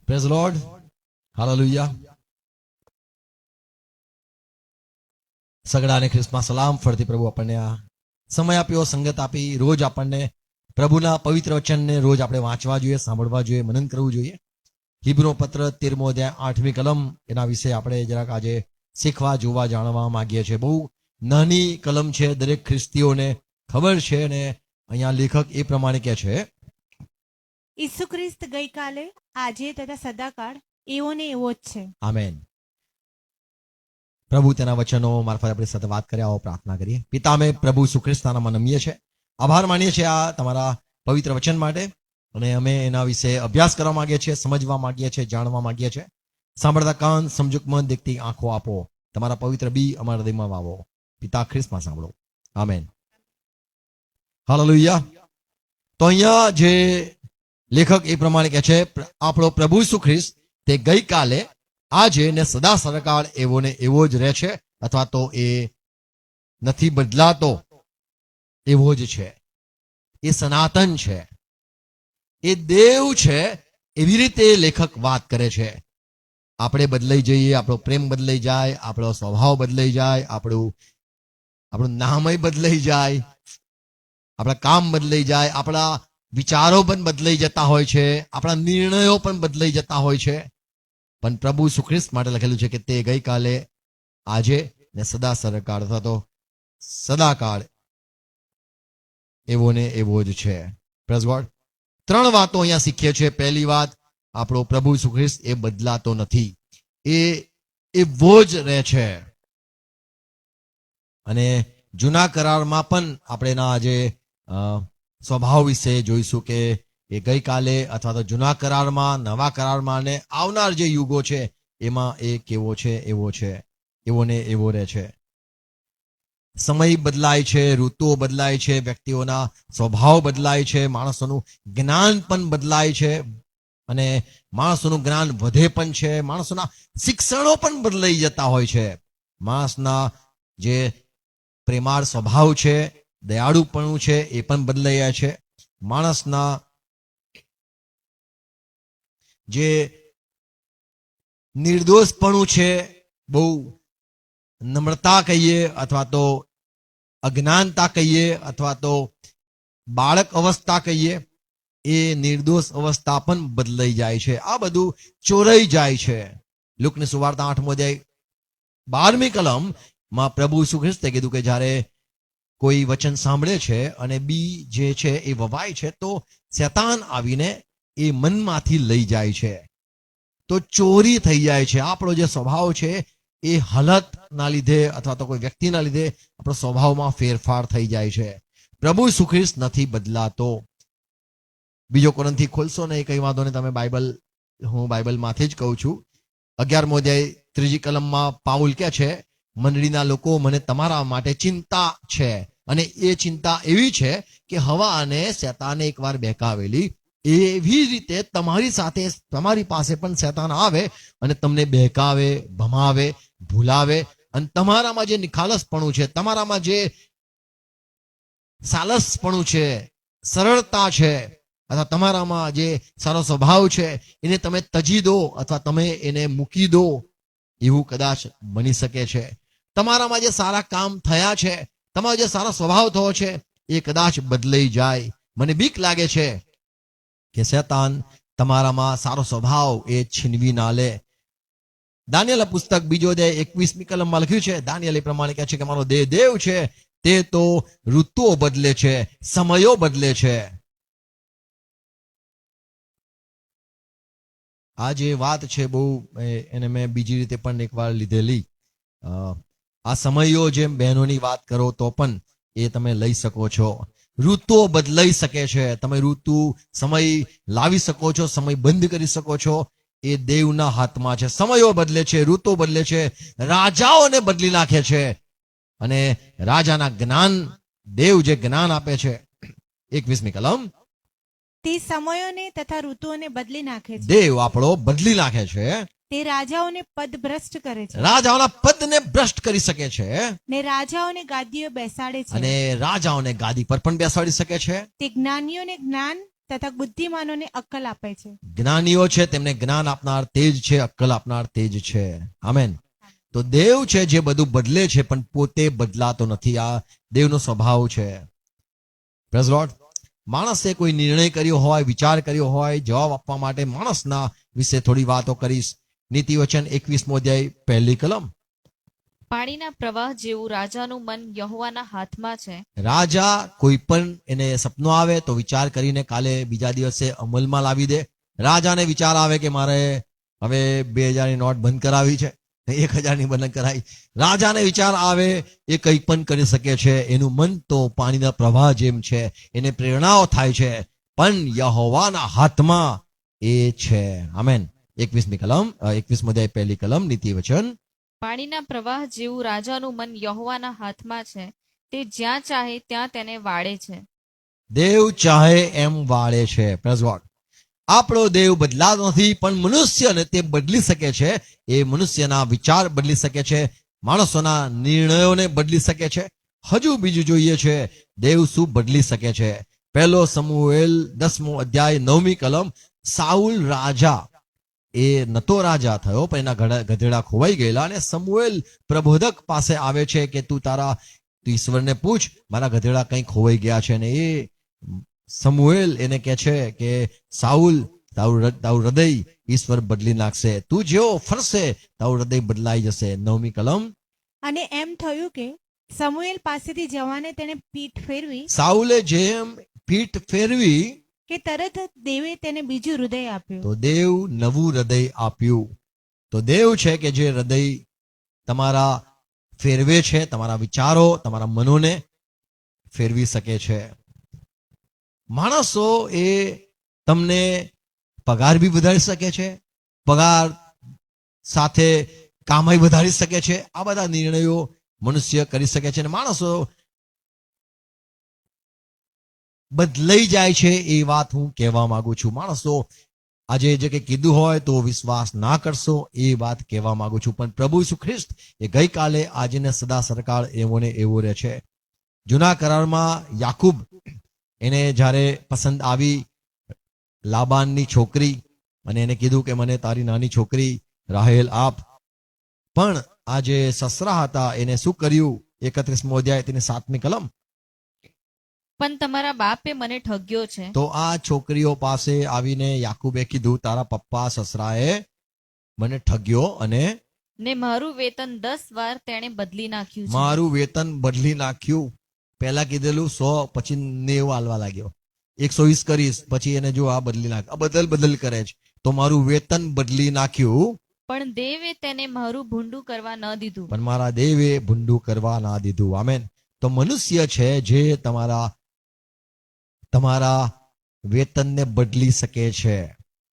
Praise Lord, hallelujah. સગડાને ખ્રિસ્તમાં સલામ. ફરતી પ્રભુ આપણને આ સમય આપ્યો, સંગત આપી. રોજ આપણને પ્રભુના પવિત્ર વચનને રોજ આપણે વાંચવા જોઈએ, સાંભળવા જોઈએ, મનન કરવું જોઈએ. હિબ્રૂ પત્ર 13મો અધ્યાય 8મી કલમ, એના વિશે આપણે જરાક આજે શીખવા, જોવા, જાણવા માંગીએ છીએ. બહુ નાની કલમ છે, દરેક ખ્રિસ્તીઓને ખબર છે. અને અહીંયા લેખક એ પ્રમાણે કહે છે, ઈસુ ખ્રિસ્ત ગઈકાલે, આજે તથા સદાકાળ એવો ને એવો જ છે. આમેન. પ્રભુ તેના વચનો મારફત આપણી સાથે વાત કરે, આવો પ્રાર્થના કરીએ. પિતા, અમે પ્રભુ ઈસુ ખ્રિસ્તના નામમાં નમીએ છીએ, આભાર માનીએ છીએ આ તમારા પવિત્ર વચન માટે. અને અમે એના વિશે અભ્યાસ કરવા માંગીએ છીએ, સમજવા માંગીએ છીએ, જાણવા માંગીએ છીએ. સાંભળતા કાન, સમજુક મન, દેખતી આંખો આપો. તમારા પવિત્ર બી અમારા હૃદયમાં વાવો. પિતા ખ્રિસ્તમાં સાંભળો. આમેન. હાલેલુયા. તો અહીંયા જે લેખક એ પ્રમાણે કહે છે, આપણો પ્રભુ ઈસુ ખ્રિસ્ત તે ગઈકાલે, આજે ને સદા સદાકાળ એવો ને એવો જ રહે છે, અથવા તો એ નથી બદલાતો, એવો જ છે. એ સનાતન છે, એ દેવ છે. એવી રીતે લેખક વાત કરે છે. આપણે બદલાઈ જઈએ, આપણો પ્રેમ બદલાઈ જાય, આપણો સ્વભાવ બદલાઈ જાય, આપણું નામય બદલાઈ જાય, આપણા કામ બદલાઈ જાય, આપણા વિચારો પણ બદલાઈ જતા હોય છે, આપણા નિર્ણયો પણ બદલાઈ જતા હોય છે. પણ પ્રભુ ઈસુ ખ્રિસ્ત માટે લખેલું છે કે તે ગઈકાલે, આજે ને સદા સદાકાળ, અથવા તો સદાકાળ એવો ને એવો જ છે. Praise God. 3 વાતો અહીંયા શીખીએ છીએ. પહેલી વાત, આપણો પ્રભુ ઈસુ ખ્રિસ્ત એ બદલાતો નથી, એ એવો જ રહે છે. અને જૂના કરારમાં પણ આપણે એના આજે સ્વભાવ વિશે જોઈશું કે એ ગઈકાલે, અથવા તો જૂના કરારમાં, નવા કરારમાં અને આવનાર જે યુગો છે એમાં એ કેવો છે, એવો છે, એવો ને એવો રહે છે. સમય બદલાય છે, ઋતુઓ બદલાય છે, વ્યક્તિઓના સ્વભાવ બદલાય છે, માણસોનું જ્ઞાન પણ બદલાય છે. અને માણસોનું જ્ઞાન વધે પણ છે, માણસોના શિક્ષણો પણ બદલાઈ જતા હોય છે. માણસના જે પ્રેમાળ સ્વભાવ છે, દયાળુપણું છે, એ પણ બદલાઈ જાય છે. માણસના જે નિર્દોષપણું છે, બહુ નમ્રતા કહીએ, અથવા તો અજ્ઞાનતા કહીએ, અથવા તો બાળક અવસ્થા કહીએ, એ નિર્દોષ અવસ્થા પણ બદલાઈ જાય છે. આ બધું ચોરાઈ જાય છે. લુકની સુવાર્તા 8મો અધ્યાય 12મી કલમમાં પ્રભુ ઈસુ ખ્રિસ્તે કીધું કે જ્યારે કોઈ વચન સાંભળે છે અને બી જે છે એ વવાય છે, તો શેતાન આવીને એ મનમાંથી લઈ જાય છે, તો ચોરી થઈ જાય છે. આપણો જે સ્વભાવ છે એ હાલતના લીધે, અથવા તો કોઈ વ્યક્તિના લીધે આપણો સ્વભાવમાં ફેરફાર થઈ જાય છે. પ્રભુ ઈસુ ખ્રિસ્ત નથી બદલાતો. બીજો કોરિન્થી ખોલશો ને, એ કઈ વાંધો નહીં, તમે બાઇબલ, હું બાઇબલમાંથી જ કહું છું. 11મો અધ્યાય 3જી કલમમાં પાઉલ કહે છે, મંડળીના લોકો, મને તમારા માટે ચિંતા છે. અને એ ચિંતા એવી છે કે હવા અને શેતાને એકવાર બહેકાવેલી, એવી રીતે તમારી સાથે, તમારી પાસે પણ શેતાન આવે અને તમને બહેકાવે, ભમાવે, ભૂલાવે. અને તમારામાં જે નિખાલસપણું છે, તમારામાં જે સાલસપણું છે, સરળતા છે, અથવા તમારામાં જે સારો સ્વભાવ છે, એને તમે તજી દો, અથવા તમે એને મૂકી દો, એવું કદાચ બની શકે છે. તમારામાં જે સારા કામ થયા છે, તમારો જે સારો સ્વભાવ થયો છે, એ કદાચ બદલાઈ જાય. મને બીક લાગે છે કે શેતાન તમારામાં સારો સ્વભાવ એ છીનવી ના લે. દાનિયેલ પુસ્તક 2 અધ્યાય 21મી કલમમાં લખ્યું છે, દાનિયેલ એ પ્રમાણે કહે છે કે મારો દેવ છે તે તો ઋતુઓ બદલે છે, સમયો બદલે છે. આ જે વાત છે, બહુ એને મેં બીજી રીતે પણ એકવાર લીધેલી. આ સમયો, જેમ બહેનોની વાત કરો તો પણ એ તમે લઈ શકો છો. ઋતુઓ બદલાઈ શકે છે. તમે ઋતુ, સમય લાવી શકો છો, સમય બંધ કરી શકો છો. એ દેવના હાથમાં છે. સમયો બદલે છે, ઋતુ બદલે છે, રાજાઓને બદલી નાખે છે. અને રાજાના જ્ઞાન, દેવ જે જ્ઞાન આપે છે, 21મી કલમ, તે સમયોને તથા ઋતુઓને બદલી નાખે છે. દેવ આપણો બદલી નાખે છે. તે રાજાઓને પદ ભ્રષ્ટ કરે છે, રાજાઓના પદને ભ્રષ્ટ કરી શકે છે, ને રાજાઓને ગાદીઓ બેસાડે છે. અને રાજાઓને ગાદી પર પણ બેસાડી શકે છે. તે જ્ઞાનીઓને જ્ઞાન તથા બુદ્ધિમાનોને અક્કલ આપે છે. જ્ઞાનીઓ છે તેમને જ્ઞાન આપનાર તેજ છે, અક્કલ આપનાર તેજ છે. આમેન. તો દેવ છે જે બધું બદલે છે પણ પોતે બદલાતો નથી. આ દેવનો સ્વભાવ છે. Praise lord. માણસે કોઈ નિર્ણય કર્યો હોય, વિચાર કર્યો હોય, જવાબ આપવા માટે માણસના વિશે થોડી વાતો કરીશ. નીતિવચન 21મો અધ્યાય 1લી કલમ. પાણીના પ્રવાહ જેવું રાજાનું મન યહોવાના હાથમાં છે. રાજા કોઈ પણ એને સપનો આવે તો વિચાર કરીને કાલે બીજા દિવસે અમલમાં લાવી દે. રાજાને વિચાર આવે કે મારે હવે 2000ની નોટ બંધ કરાવી છે, 1000ની બંધ કરાવી. રાજાને વિચાર આવે એ કંઈ પણ કરી શકે છે. એનું મન તો પાણીના પ્રવાહ જેમ છે, એને પ્રેરણાઓ થાય છે, પણ યહોવાના હાથમાં એ છે. આમેન. 21મી કલમ, 21મો અધ્યાય 1લી કલમ, નીતિવચન. પાણીના પ્રવાહ જેવું રાજાનું મન યહોવાના હાથમાં છે. તે જ્યાં ચાહે ત્યાં તેને વાળે છે. દેવ ચાહે એમ વાળે છે. Praise God. આપણો દેવ બદલાતો નથી, પણ મનુષ્યને તે બદલી શકે છે. એ મનુષ્યના વિચાર બદલી શકે છે, માણસોના નિર્ણયોને બદલી શકે છે. હજુ બીજું જોઈએ છે દેવ શું બદલી શકે છે. 1 શમુએલ 10મો અધ્યાય 9મી કલમ. સાઉલ રાજા એ નતો રાજા થયો, પણ એના ગધેડા ખોવાઈ ગયેલા, અને સમુએલ પ્રબોધક પાસે આવે છે કે તું ઈશ્વરને પૂછ, મારા ગધેડા કંઈ ખોવાઈ ગયા છે. ને એ સમુએલ એને કહે છે કે સાઉલ, તારું હૃદય ઈશ્વર બદલી નાખશે. તું જેવો ફરશે તારું હૃદય બદલાઈ જશે. 9મી કલમ. અને એમ થયું કે સમુએલ પાસેથી જવાને તેને પીઠ ફેરવી સાઉલે જેમ પીઠ ફેરવી કે તરત જ દેવે તેને બીજું હૃદય આપ્યું. તો દેવ નવું હૃદય આપ્યું. તો દેવ છે કે જે હૃદય તમારા ફેરવે છે, તમારા વિચારો, તમારા મનોને ફેરવી શકે છે. માણસો એ તમને પગાર બી વધારી શકે છે, પગાર સાથે કામાઈ વધારી શકે છે. આ બધા નિર્ણયો મનુષ્ય કરી શકે છે. અને માણસો બદલાઈ જાય છે, એ વાત હું કહેવા માંગુ છું. માણસો આજે જે કંઈ કીધું હોય તો વિશ્વાસ ના કરશો, એ વાત કહેવા માંગુ છું. પણ પ્રભુ ઈસુ ખ્રિસ્ત એ ગઈકાલે, આજે ને સદા સરકાળ એવો ને એવો રહે છે. જૂના કરારમાં યાકૂબ એને જ્યારે પસંદ આવી લાબાનની છોકરી, અને એને કીધું કે મને તારી નાની છોકરી રાહેલ આપ, પણ આ જે સસરા હતા એને શું કર્યું? 31મો અધ્યાય તેની 7મી કલમ. પણ તમારા બાપે મને ઠગ્યો છે. તો આ છોકરીઓ પાસે આવીને યાકૂબે કીધું તારા પપ્પા સસરાએ મને ઠગ્યો, અને ને મારું વેતન 10 વાર તેણે બદલી નાખ્યું છે. મારું વેતન બદલી નાખ્યું. પહેલા કીધેલું 100, પછી 90 આલવા લાગ્યો. 120 કરીશ, પછી એને જો આ બદલી નાખ, આ બદલ કરે છે. તો મારું વેતન બદલી નાખ્યું, પણ દેવે તેને મારું ભૂંડું કરવા ન દીધું. પણ મારા દેવે ભૂંડું કરવા ના દીધું. આમેન. તો મનુષ્ય છે જે તમારા વેતનને બદલી શકે છે.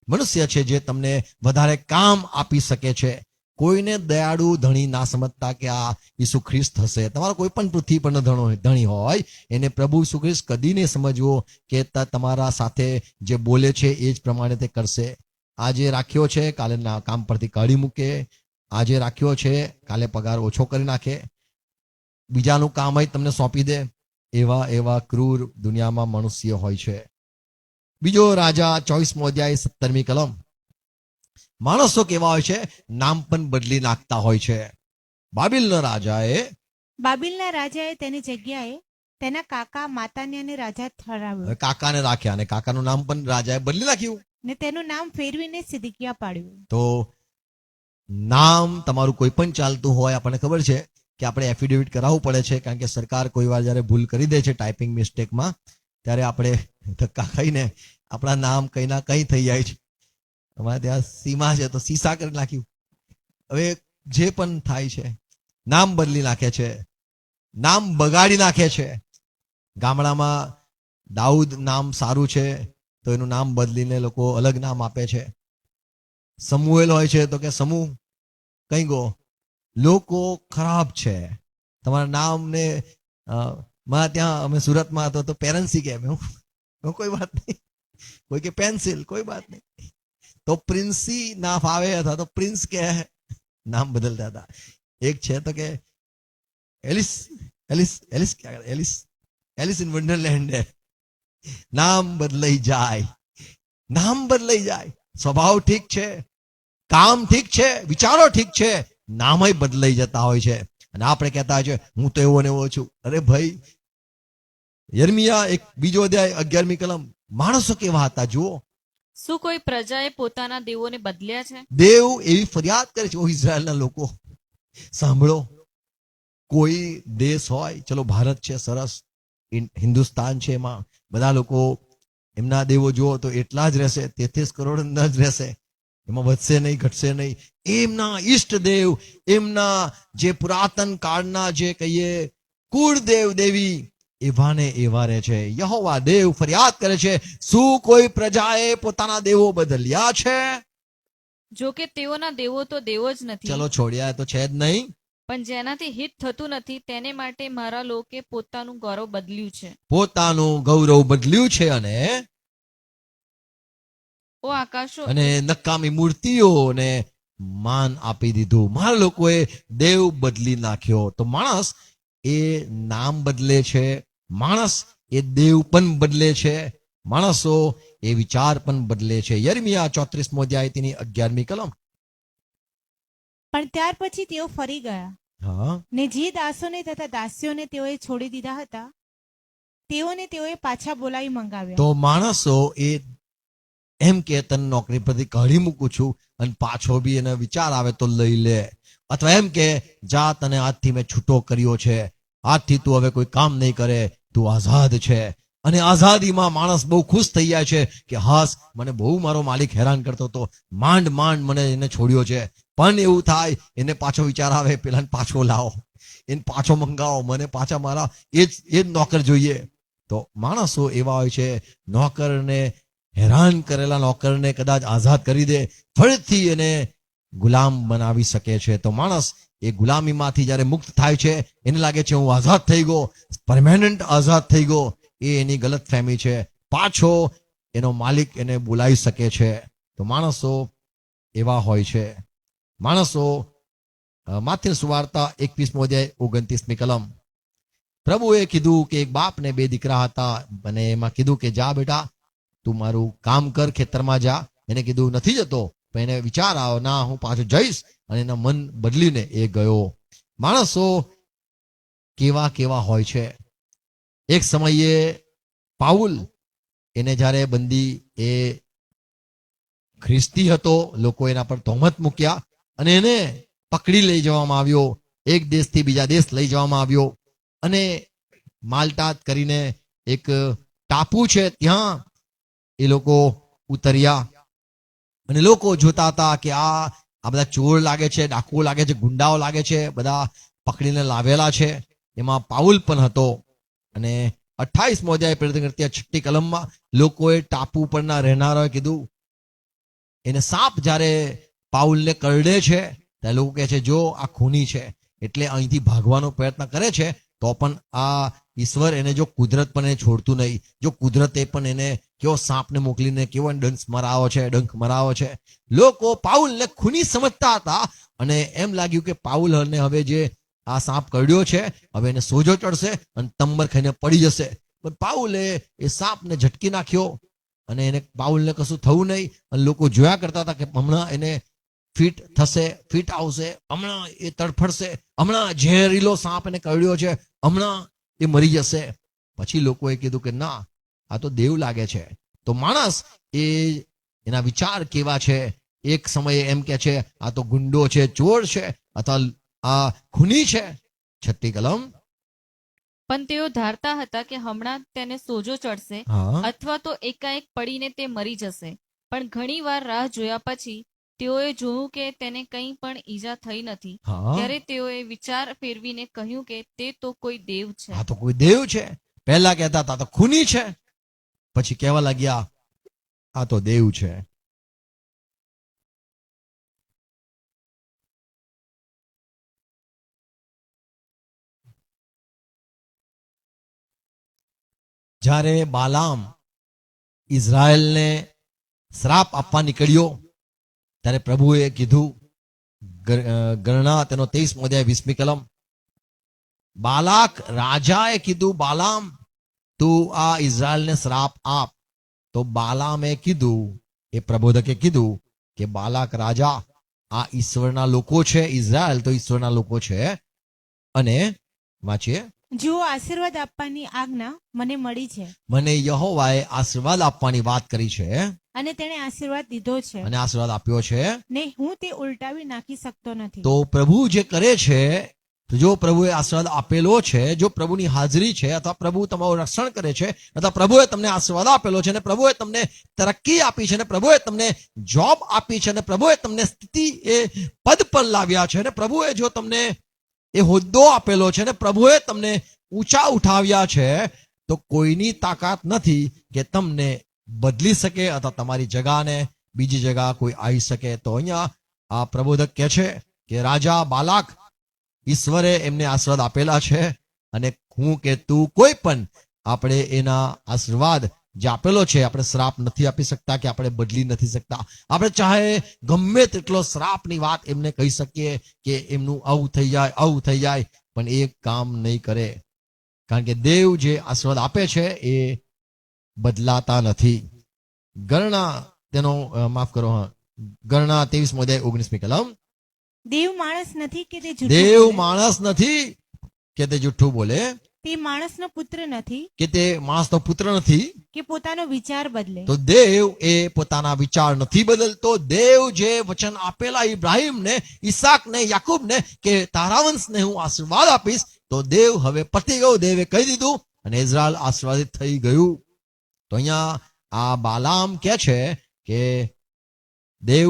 મનુષ્ય છે જે તમને વધારે કામ આપી શકે છે. કોઈને દયાળુ ધણી ના સમજતા કે આ ઈસુ ખ્રિસ્ત હશે. તમારો કોઈ પણ પૃથ્વી પરનો ધણી હોય, એને પ્રભુ ઈસુ ખ્રિસ્ત કદી નહીં સમજવો કે તમારા સાથે જે બોલે છે એ જ પ્રમાણે તે કરશે. આજે રાખ્યો છે કાલે કામ પરથી કાઢી મૂકે, આજે રાખ્યો છે કાલે પગાર ઓછો કરી નાખે, બીજાનું કામ જ તમને સોંપી દે. એવા ક્રૂર દુનિયામાં મનુષ્ય હોય છે. બીજો રાજા 24મો અધ્યાય 17મી કલમ. માણસો કેવા હોય છે? નામ પણ બદલી નાખતા હોય છે. બાબિલના રાજાએ તેની જગ્યાએ તેના કાકા માતાન્યાને રાજા ઠરાવ્યો, કાકાને રાખ્યા, અને કાકાનું નામ પણ રાજાએ બદલી નાખ્યું. ને તેનું નામ ફેરવીને સિદકિયા પાડ્યું. તો નામ તમારું કોઈ પણ ચાલતું હોય, આપણને ખબર છે કે આપણે એફિડેવિટ કરાવવું પડે છે, કારણ કે સરકાર કોઈ વાર જ્યારે ભૂલ કરી દે છે ટાઈપિંગ મિસ્ટેકમાં, ત્યારે આપણે ધક્કા ખાઈને આપણા નામ કંઈ ના કંઈ થઈ જાય છે. અમારે ત્યાં સીમા છે તો સીસા કરી નાખ્યું. હવે જે પણ થાય છે, નામ બદલી નાખે છે, નામ બગાડી નાખે છે. ગામડામાં દાઉદ નામ સારું છે તો એનું નામ બદલીને લોકો અલગ નામ આપે છે. સમુએલ હોય છે તો કે સમૂહ કઈ ગો. લોકો ખરાબ છે. તમારા નામને મારા ત્યાં અમે સુરતમાં હતો તો પેરેન્સી કે કોઈ વાત નહીં, કોઈ કે પેન્સિલ, કોઈ વાત નહીં. તો પ્રિન્સી ના ફાવે અથવા તો પ્રિન્સ કે નામ બદલતા હતા. એક છે તો કે એલિસ ઇન વંડરલેન્ડ. નામ બદલાઈ જાય, નામ બદલાઈ જાય. સ્વભાવ ઠીક છે, કામ ઠીક છે, વિચારો ઠીક છે, નામય બદલાઈ જતા હોય છે. અને આપણે કહેતા હોય છે હું તો એવો ને એવો છું. અરે ભાઈ, યર્મિયા એક બીજો અધ્યાય 11મી કલમ, માણસો કેવા હતા જુઓ. શું કોઈ પ્રજાએ પોતાના દેવોને બદલ્યા છે? દેવ એવી ફરિયાદ કરે છે. ઓ ઇઝરાયલના લોકો સાંભળો, કોઈ દેશ હોય, ચલો ભારત છે સરસ, હિન્દુસ્તાન છે, એમાં બધા લોકો એમના દેવો જુઓ તો એટલા જ રહેશે, 33 કરોડ જ રહેશે, એમાં વધશે નહીં ઘટશે નહીં. એમના ઈષ્ટ દેવ, એમના જે પુરાતન કાળના જે કહીએ કુળદેવ દેવી, એવા ને એવા રહે છે. યહોવા દેવ ફરિયાદ કરે છે, શું કોઈ પ્રજાએ પોતાના દેવો બદલ્યા છે? જો કે તેઓના દેવો તો દેવો જ નથી, ચલો છોડ્યા તો છે જ નહીં. પણ જેનાથી હિત થતું નથી તેને માટે મારા લોકે પોતાનું ગૌરવ બદલ્યું છે. પોતાનું ગૌરવ બદલ્યું છે અને ઓ આકાશો, નકામી મૂર્તિઓને માન આપી દીધું. મારા લોકોએ દેવ બદલી નાખ્યો. તો માણસ એ નામ બદલે છે, માણસ એ દેવ પણ બદલે છે, માણસો એ વિચાર પણ બદલે છે. યર્મિયા 34મો અધ્યાય તેની 11મી કલમ. પણ ત્યાર પછી તેઓ ફરી ગયા, હા, ને જે દાસોને તથા દાસીઓને તેઓએ છોડી દીધા હતા તેઓને તેઓએ પાછા બોલાવી મંગાવ્યા. તો માણસો એ એમ કે તને નોકરી પરથી કાઢી મૂકું છું અને પાછો બી એને વિચાર આવે તો લઈ લે, અથવા એમ કે જા તને આજથી મેં છૂટો કર્યો છે, આજથી તું હવે કોઈ કામ નહીં કરે, તું આઝાદ છે. અને આઝાદીમાં માણસ બહુ ખુશ થઈ જાય છે કે હાસ, મને બહુ મારો માલિક હેરાન કરતો હતો, માંડ માંડ મને એને છોડ્યો છે. પણ એવું થાય, એને પાછો વિચાર આવે, પેલાને પાછો લાવો, એને પાછો મંગાવો, મને પાછા મારા એ જ નોકર જોઈએ. તો માણસો એવા હોય છે, નોકરને હેરાન કરેલા નોકરને કદાચ આઝાદ કરી દે, ફરીથી એને ગુલામ બનાવી શકે છે. તો માણસ એ ગુલામીમાંથી જ્યારે મુક્ત થાય છે, એને લાગે છે હું આઝાદ થઈ ગયો, પરમેનન્ટ આઝાદ થઈ ગયો. એ એની ગલત ફહેમી છે. પાછો એનો માલિક એને બોલાવી શકે છે. તો માણસો એવા હોય છે. માણસો માથેની સુવાર્તા 21મો અધ્યાય 29મી કલમ. પ્રભુએ કીધું કે એક બાપ ને 2 દીકરા હતા, અને એમાં કીધું કે જા બેટા તું મારું કામ કર, ખેતરમાં જા. એને કીધું નથી જતો, પણ એને વિચાર આવ્યો ના હું પાછો જઈશ, અને એના મન બદલીને એ ગયો. માણસો કેવા કેવા હોય છે. એક સમયે પાઉલ, એને જ્યારે બંદી એ ખ્રિસ્તી હતો, લોકો એના પર તહોમત મૂક્યા અને એને પકડી લઈ જવામાં આવ્યો, એક દેશથી બીજા દેશ લઈ જવામાં આવ્યો. અને માલ્ટા કરીને એક ટાપુ છે, ત્યાં એ લોકો ઉતર્યા. અને લોકો જોતા હતા કે આ બધા ચોર લાગે છે, ડાકુઓ લાગે છે, ગુંડાઓ લાગે છે, બધા પકડીને લાવેલા છે. એમાં પાઉલ પણ હતો. અને 28મો અધ્યાય 6ઠ્ઠી કલમમાં લોકોએ ટાપુ પરના રહેનારાઓએ કીધું, એને સાપ જ્યારે પાઉલને કરડે છે ત્યારે લોકો કહે છે જો આ ખૂની છે, એટલે અહીંથી ભાગવાનો પ્રયત્ન કરે છે. તો પણ આ ઈશ્વર એને જો કુદરત પણ એને છોડતું નહીં. જો કુદરતે પણ એને કેવો સાપને મોકલીને કેવો ડંખ મરાવો છે. લોકો પાઉલને ખૂની સમજતા હતા, અને એમ લાગ્યું કે પાઉલને હવે જે આ સાપ કરડ્યો છે, હવે એને સોજો ચડશે અને તંબર ખાઈને પડી જશે. પણ પાઉલે એ સાપને ઝટકી નાખ્યો, અને એને પાઉલને કશું થયું નહીં. અને લોકો જોયા કરતા હતા કે હમણાં એને ફિટ થશે, ફિટ આવશે, હમણાં એ તડફડશે, હમણાં ઝેરીલો સાપ એને કરડ્યો છે, હમણાં એ મરી જશે. પછી લોકોએ કીધું કે ના, આ તો દેવ લાગે છે. તો માણસ એના વિચાર કેવા છે. એક સમયે એમ કે છે આ તો ગુંડો છે, ચોર છે, અથવા આ ખૂની છે. 6ઠ્ઠી કલમ. પણ તેઓ ધારતા હતા કે હમણાં તેને સોજો ચડશે, હા, અથવા તો એકાએક પડીને તે મરી જશે. પણ ઘણી વાર રાહ જોયા પછી તેઓએ જોયું કે તેને કંઈ પણ ઈજા થઈ નથી. હા, ત્યારે તેઓએ વિચાર ફેરવીને કહ્યું કે તે તો કોઈ દેવ છે. આ તો કોઈ દેવ છે. પહેલા કહેતા હતા તો ખૂની છે, પછી કહેવા લાગ્યા આ તો દેવ છે. જ્યારે બાલામ ઇઝરાયલને શ્રાપ આપવા નીકળ્યો, ત્યારે પ્રભુએ કીધું, ગણના તેનો 23મો અધ્યાય 20મી કલમ. બાલાક રાજાએ કીધું, બાલામ તું આ ઇઝરાયલને શ્રાપ આપ. તો બાલામે કીધું, એ પ્રબોધકે કીધું કે બાલાક રાજા, આ ઈશ્વરના લોકો છે, ઇઝરાયલ તો ઈશ્વરના લોકો છે. અને વાંચીએ, જુઓ, આશીર્વાદ આપવાની આજ્ઞા મને મળી છે મને યહોવાએ આશીર્વાદ આપવાની વાત કરી છે અને તેણે આશીર્વાદ દીધો છે અને આશીર્વાદ આપ્યો છે. ને હું તે ઉલટાવી નાખી શકતો નથી. તો પ્રભુ જે કરે છે, જો પ્રભુએ આશીર્વાદ આપેલો છે, જો પ્રભુની હાજરી છે, અથવા પ્રભુ તમારું રક્ષણ કરે છે, અથવા પ્રભુએ તમને આશીર્વાદ આપેલો છે, અને પ્રભુએ તમને તરક્કી આપી છે, અને પ્રભુએ તમને જોબ આપી છે, અને પ્રભુએ તમને સ્થિતિ એ પદ પર લાવ્યા છે, અને પ્રભુએ જો તમને એ હોદ્દો આપેલો છે, અને પ્રભુએ તમને ઊંચા ઉઠાવ્યા છે, તો કોઈની તાકાત નથી કે તમને બદલી શકે અથવા તમારી જગાને બીજી જગા કોઈ આવી શકે. તો અહીંયા આ પ્રબોધક કહે છે કે રાજા બાલાક, ઈશ્વરે એમને આશીર્વાદ આપેલા છે, અને હું કે તું કોઈ પણ આપણે એના આશીર્વાદ જે આપેલો છે, આપણે શ્રાપ નથી આપી શકતા કે આપણે બદલી નથી શકતા. આપણે ચાહે ગમે તેટલો શ્રાપની વાત એમને કહી શકીએ કે એમનું આવું થઈ જાય, આવું થઈ જાય, પણ એ કામ નહીં કરે. કારણ કે દેવ જે આશીર્વાદ આપે છે એ બદલાતા નથી. ગણના તેનો માફ કરો, ગણના 23 કલમ. દેવ માણસ નથી કે તે જૂઠું દેવ બોલે. માણસ નથી કે તે જુઠ્ઠું બોલે, તે માણસનો પુત્ર નથી કે તે માણસનો પુત્ર નથી. કે પોતાનો વિચાર બદલે. તો દેવ એ પોતાના વિચાર નથી બદલતો. દેવ જે વચન આપેલા ઇબ્રાહીમને, ઈસાકને, યાકૂબને કે તારા વંશને હું આશીર્વાદ આપીશ, તો દેવ હવે પતી ગયું, દેવે કહી દીધું, અને ઇઝરાયલ આશીર્વાદિત થઈ ગયું. તો અહીંયા આ બાલામ કહે છે કે દેવ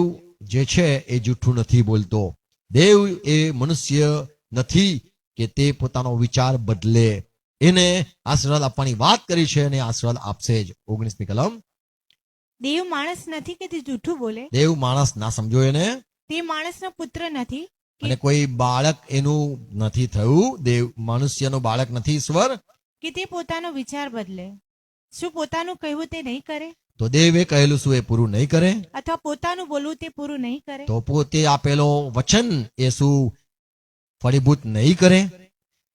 જે છે એ જૂઠું નથી બોલતો. દેવ એ મનુષ્ય નથી કે તે પોતાનો વિચાર બદલે. એને આશીર્વાદ આપવાની વાત કરી છે, અને આશીર્વાદ આપશે જ. 19 કલમ. દેવ માણસ નથી કે તે જૂઠું બોલે. દેવ માણસ ના સમજો એને, તે માણસનો પુત્ર નથી અને કોઈ બાળક એનું નથી થયું. દેવ મનુષ્યનું બાળક નથી ઈશ્વર. કે તે પોતાનો વિચાર બદલે. શું પોતાનું કહેવું તે નહીં કરે? તો દેવે કહેલું શું એ પૂરું નહીં કરે? અથવા પોતાનું બોલવું તે પૂરું નહીં કરે? તો પોતે આપેલો વચન એ શું ફળીભૂત નહીં કરે?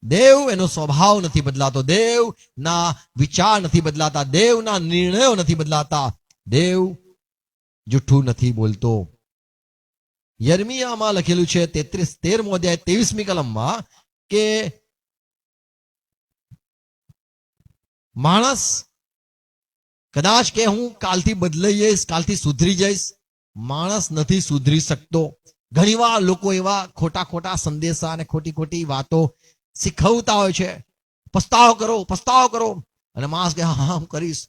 દેવ એનો સ્વભાવ નથી બદલાતો, દેવના વિચાર નથી બદલાતા, દેવના નિર્ણયો નથી બદલાતા. દેવ જૂઠું નથી બોલતો. યર્મિયામાં લખેલું છે 13મો અધ્યાય 23મી કલમમાં કે માણસ કદાચ કે હું કાલથી બદલાઈ જઈશ, કાલથી સુધરી જઈશ. માણસ નથી સુધરી શકતો. ઘણીવાર લોકો એવા ખોટા ખોટા સંદેશા અને ખોટી ખોટી વાતો શીખવતા હોય છે. પસ્તાવો કરો, પસ્તાવો કરો, અને માણસ કે હા હું કરીશ.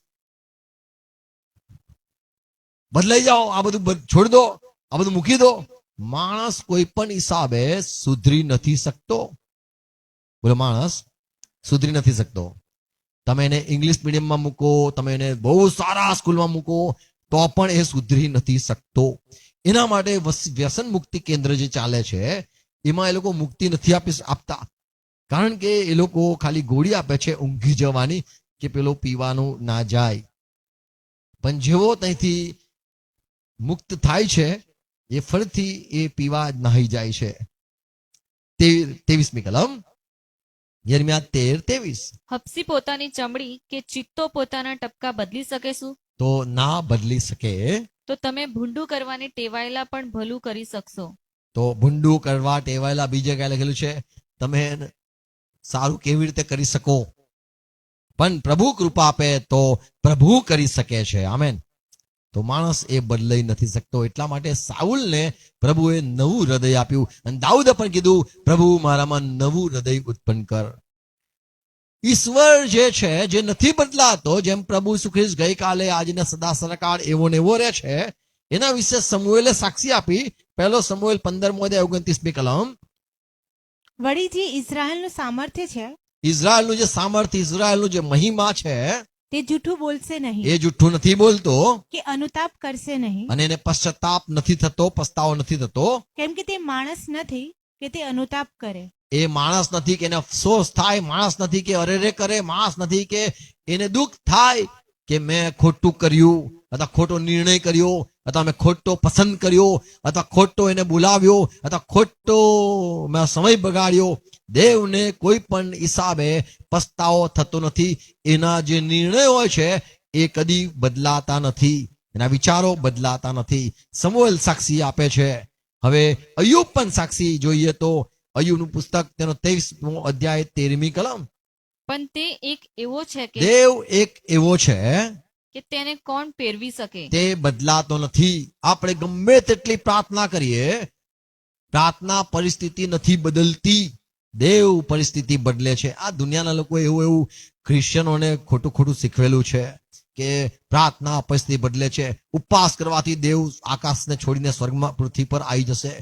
બદલાઈ જાઓ, આ બધું છોડી દો, આ બધું મૂકી દો. માણસ કોઈ પણ હિસાબે સુધરી નથી શકતો. બોલો, માણસ સુધરી નથી શકતો. તમે એને ઇંગ્લિશ મીડિયમમાં મૂકો, તમે એને બહુ સારા સ્કૂલમાં મૂકો, તો પણ એ સુધરી નથી શકતો. એના માટે વ્યસન મુક્તિ કેન્દ્ર જે ચાલે છે એમાં એ લોકો મુક્તિ નથી આપતા. કારણ કે એ લોકો ખાલી ગોળી આપે છે ઊંઘી જવાની કે પેલો પીવાનું ના જાય. પણ જેવો ત્યાંથી મુક્ત થાય છે એ ફરીથી એ પીવા નાહી જાય છે. 23મી કલમ, યર્મિયા 13:23. હપસી પોતાની ચમડી કે ચિત્તો પોતાના ટપકા બદલી શકે શું? તો ના બદલી શકે. તો તમે ભૂંડું કરવાની ટેવાયેલા પણ ભલું કરી શકશો. તો ભૂંડું કરવા ટેવાયેલા, બીજે કઈ લખેલું છે તમે સારું કેવી રીતે કરી શકો? પણ પ્રભુ કૃપા આપે તો પ્રભુ કરી શકે છે. આમેન. તો માણસ એ બદલાઈ નથી શકતો. એટલા માટે સાઉલને પ્રભુએ નવું હૃદય આપ્યું, અને દાઉદે પણ કીધું પ્રભુ મારામાં નવું હૃદય ઉત્પન્ન કર. ઈશ્વર જે છે, જે નથી બદલાતો, જેમ પ્રભુ ઈસુ ખ્રિસ્ત ગઈકાલે આજને સદા સદાકાળ એવો ને એવો રહે છે, એના વિશે સમુએલે સાક્ષી આપી. 1 સમુએલ 15મો અધ્યાય 29મી કલમ. વળી જે ઇઝરાયલનું સામર્થ્ય છે, ઇઝરાયલનું જે સામર્થ્ય, ઇઝરાયલનું જે મહિમા છે, તે જૂઠું બોલશે નહીં એ જુઠ્ઠું નથી બોલતો, કે અનુતાપ કરશે નહીં, અને એને પશ્ચાતાપ નથી થતો, પસ્તાવો નથી થતો. કેમ કે તે માણસ નથી કે તે અનુતાપ કરે. એ માણસ નથી કે એને અફસોસ થાય, માણસ નથી કે અરેરે કરે, માણસ નથી કે એને દુઃખ થાય કે મેં ખોટું કર્યું, અથવા ખોટો નિર્ણય કર્યો, અથવા મેં ખોટો પસંદ કર્યો, અથવા ખોટો એને બોલાવ્યો, અથવા ખોટો મેં સમય બગાડ્યો. દેવને કોઈ પણ હિસાબે પસ્તાવો થતો નથી. એના જે નિર્ણય હોય છે એ કદી બદલાતા નથી, એના વિચારો બદલાતા નથી. સમુએલ સાક્ષી આપે છે. હવે અય્યુબ પણ સાક્ષી જોઈએ તો અય્યુબનું પુસ્તક તેનો 23મો અધ્યાય 13મી કલમ. પણ તે એક એવો છે કે દેવ એક એવો છે તેને કોણ ફેરવી શકે? તે બદલાતો નથી. આપણે ગમે તેટલી પ્રાર્થના કરીએ, પ્રાર્થના પરિસ્થિતિ નથી બદલતી, દેવ પરિસ્થિતિ બદલે છે. આ દુનિયાના લોકો એવું ક્રિશ્ચનોને ખોટું ખોટું શીખવેલું છે કે પ્રાર્થના પરિસ્થિતિ બદલે છે, ઉપવાસ કરવાથી દેવ આકાશને છોડીને સ્વર્ગમાં પૃથ્વી પર આવી જશે,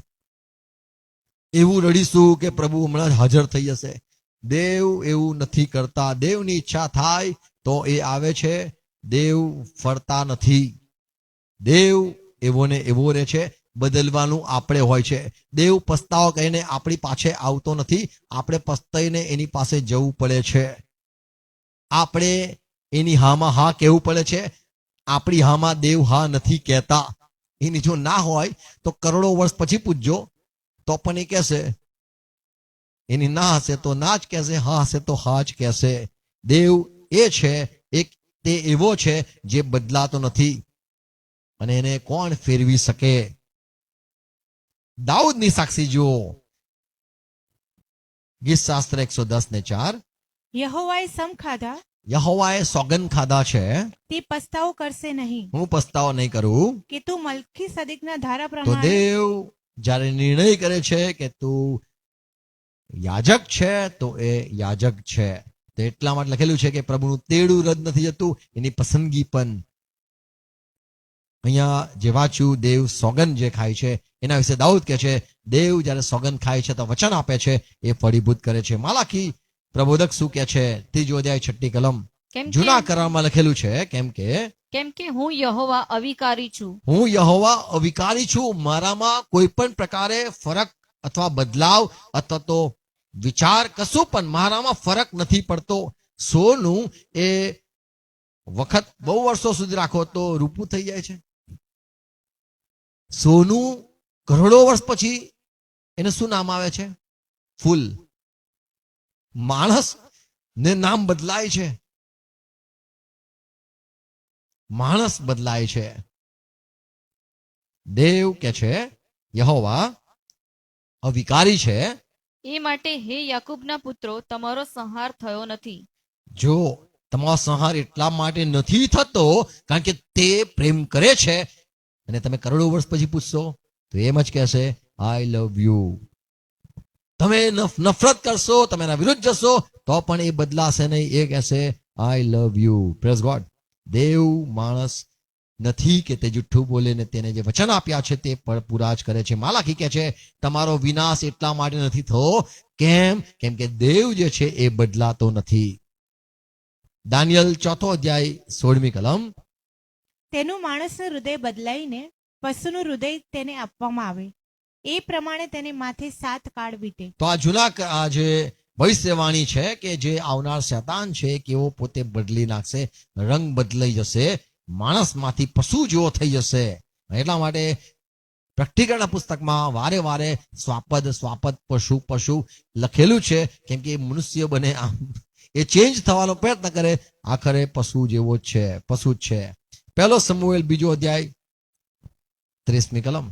એવું રડીશું કે પ્રભુ હમણાં જ હાજર થઈ જશે. દેવ એવું નથી કરતા. દેવની ઈચ્છા થાય તો એ આવે છે. દેવ ફરતા નથી. દેવ એવો ને એવો રહે છે. બદલવાનું આપણે હોય છે. દેવ પસ્તાવો કહીને આપણી પાછે આવતો નથી, આપણે પસ્તાઈને એની પાસે જવું પડે છે. આપણે એની હામાં હા કહેવું પડે છે. આપણી હામાં દેવ હા નથી કહેતા. એની જો ના હોય તો કરોડો વર્ષ પછી પૂછજો તો પણ એ કહેશે. એની ના હશે તો ના જ કહેશે, હા હશે તો હા જ કહેશે. દેવ એ છે, એક તે એવો છે જે બદલાતો નથી, અને એને કોણ ફેરવી શકે? દાઉદની સાક્ષી જુઓ, ગીત શાસ્ત્ર 110:4. યહોવાએ સમ ખાધા, યહોવાએ સોગંદ ખાધા છે, તે પસ્તાવો કરશે નહીં, હું પસ્તાવો નહીં કરું. કે તું મલ્કીસેદેકના ધારા તો પ્રમાણે દેવ જ્યારે નિર્ણય કરે છે કે તું યાજક છે તો એ યાજક છે. તો એટલા માટે લખેલું છે કે પ્રભુનું તેડું રદ નથી જતું, એની પસંદગી પણ. અહીંયા જે વાંચ્યું, દેવ સોગંદ જે ખાય છે એના વિશે દાઉદ કહે છે, દેવ જ્યારે સોગંદ ખાય છે તો વચન આપે છે, એ ફળીભૂત કરે છે. માલાખી પ્રબોધક શું કહે છે? 3 અધ્યાય 6મી કલમ. જૂના કરારમાં લખેલું છે, કેમ કે હું યહોવા અવિકારી છું. હું યહોવા અવિકારી છું. મારામાં કોઈ પણ પ્રકારે ફરક અથવા બદલાવ અથવા તો વિચાર કશું પણ મારામાં ફરક નથી પડતો. સોનું એ વખત બહુ વર્ષો સુધી રાખો તો રૂપું થઈ જાય છે. સોનું કરોડો વર્ષ પછી એને શું નામ આવે છે? ફૂલ. માણસ ને નામ બદલાય છે, માણસ બદલાય છે. દેવ કે છે યહોવા અવિકારી છે. એ માટે હે યાકૂબના પુત્રો, તમારો સંહાર થયો નથી. જો તમારો સંહાર એટલા માટે નથી થતો કારણ કે તે પ્રેમ કરે છે. અને તમે કરોડો વર્ષ પછી પૂછશો તો એમ જ કહેશે, આઈ લવ યુ. તમે નફરત કરશો, તમે એના વિરુદ્ધ જશો તો પણ એ બદલાશે નહીં, એ કહેશે I love you. Praise God. દેવ માણસ નથી કે તે જુઠ્ઠું બોલે ને તેને જે વચન આપ્યા છે તે પણ પૂરા જ કરે છે. માલાખી કહે છે તમારો વિનાશ એટલા માટે નથી થયો. કેમ કે દેવ જે છે એ બદલાતો નથી. દાનિયેલ 4 અધ્યાય 16મી કલમ. તેનું માણસનું હૃદય બદલાઈને પશુનું હૃદય તેને આપવામાં આવે, એ પ્રમાણે તેને માથે 7 કાળ વીતે. તો આ જૂના આ જે ભવિષ્યવાણી છે કે જે આવનાર શૈતાન છે કેવો પોતે બદલી નાખશે, રંગ બદલાઈ જશે, માણસમાંથી પશુ જેવો થઈ જશે. એટલા માટે પ્રેક્ટિકલના પુસ્તકમાં વારે વારે સ્વાપદ પશુ લખેલું છે, કેમ કે મનુષ્ય બને આમ એ ચેન્જ થવાનો પ્રયત્ન કરે, આખરે પશુ જેવો જ છે, પશુ જ છે. 1 સમુએલ 2 અધ્યાય 30મી કલમ.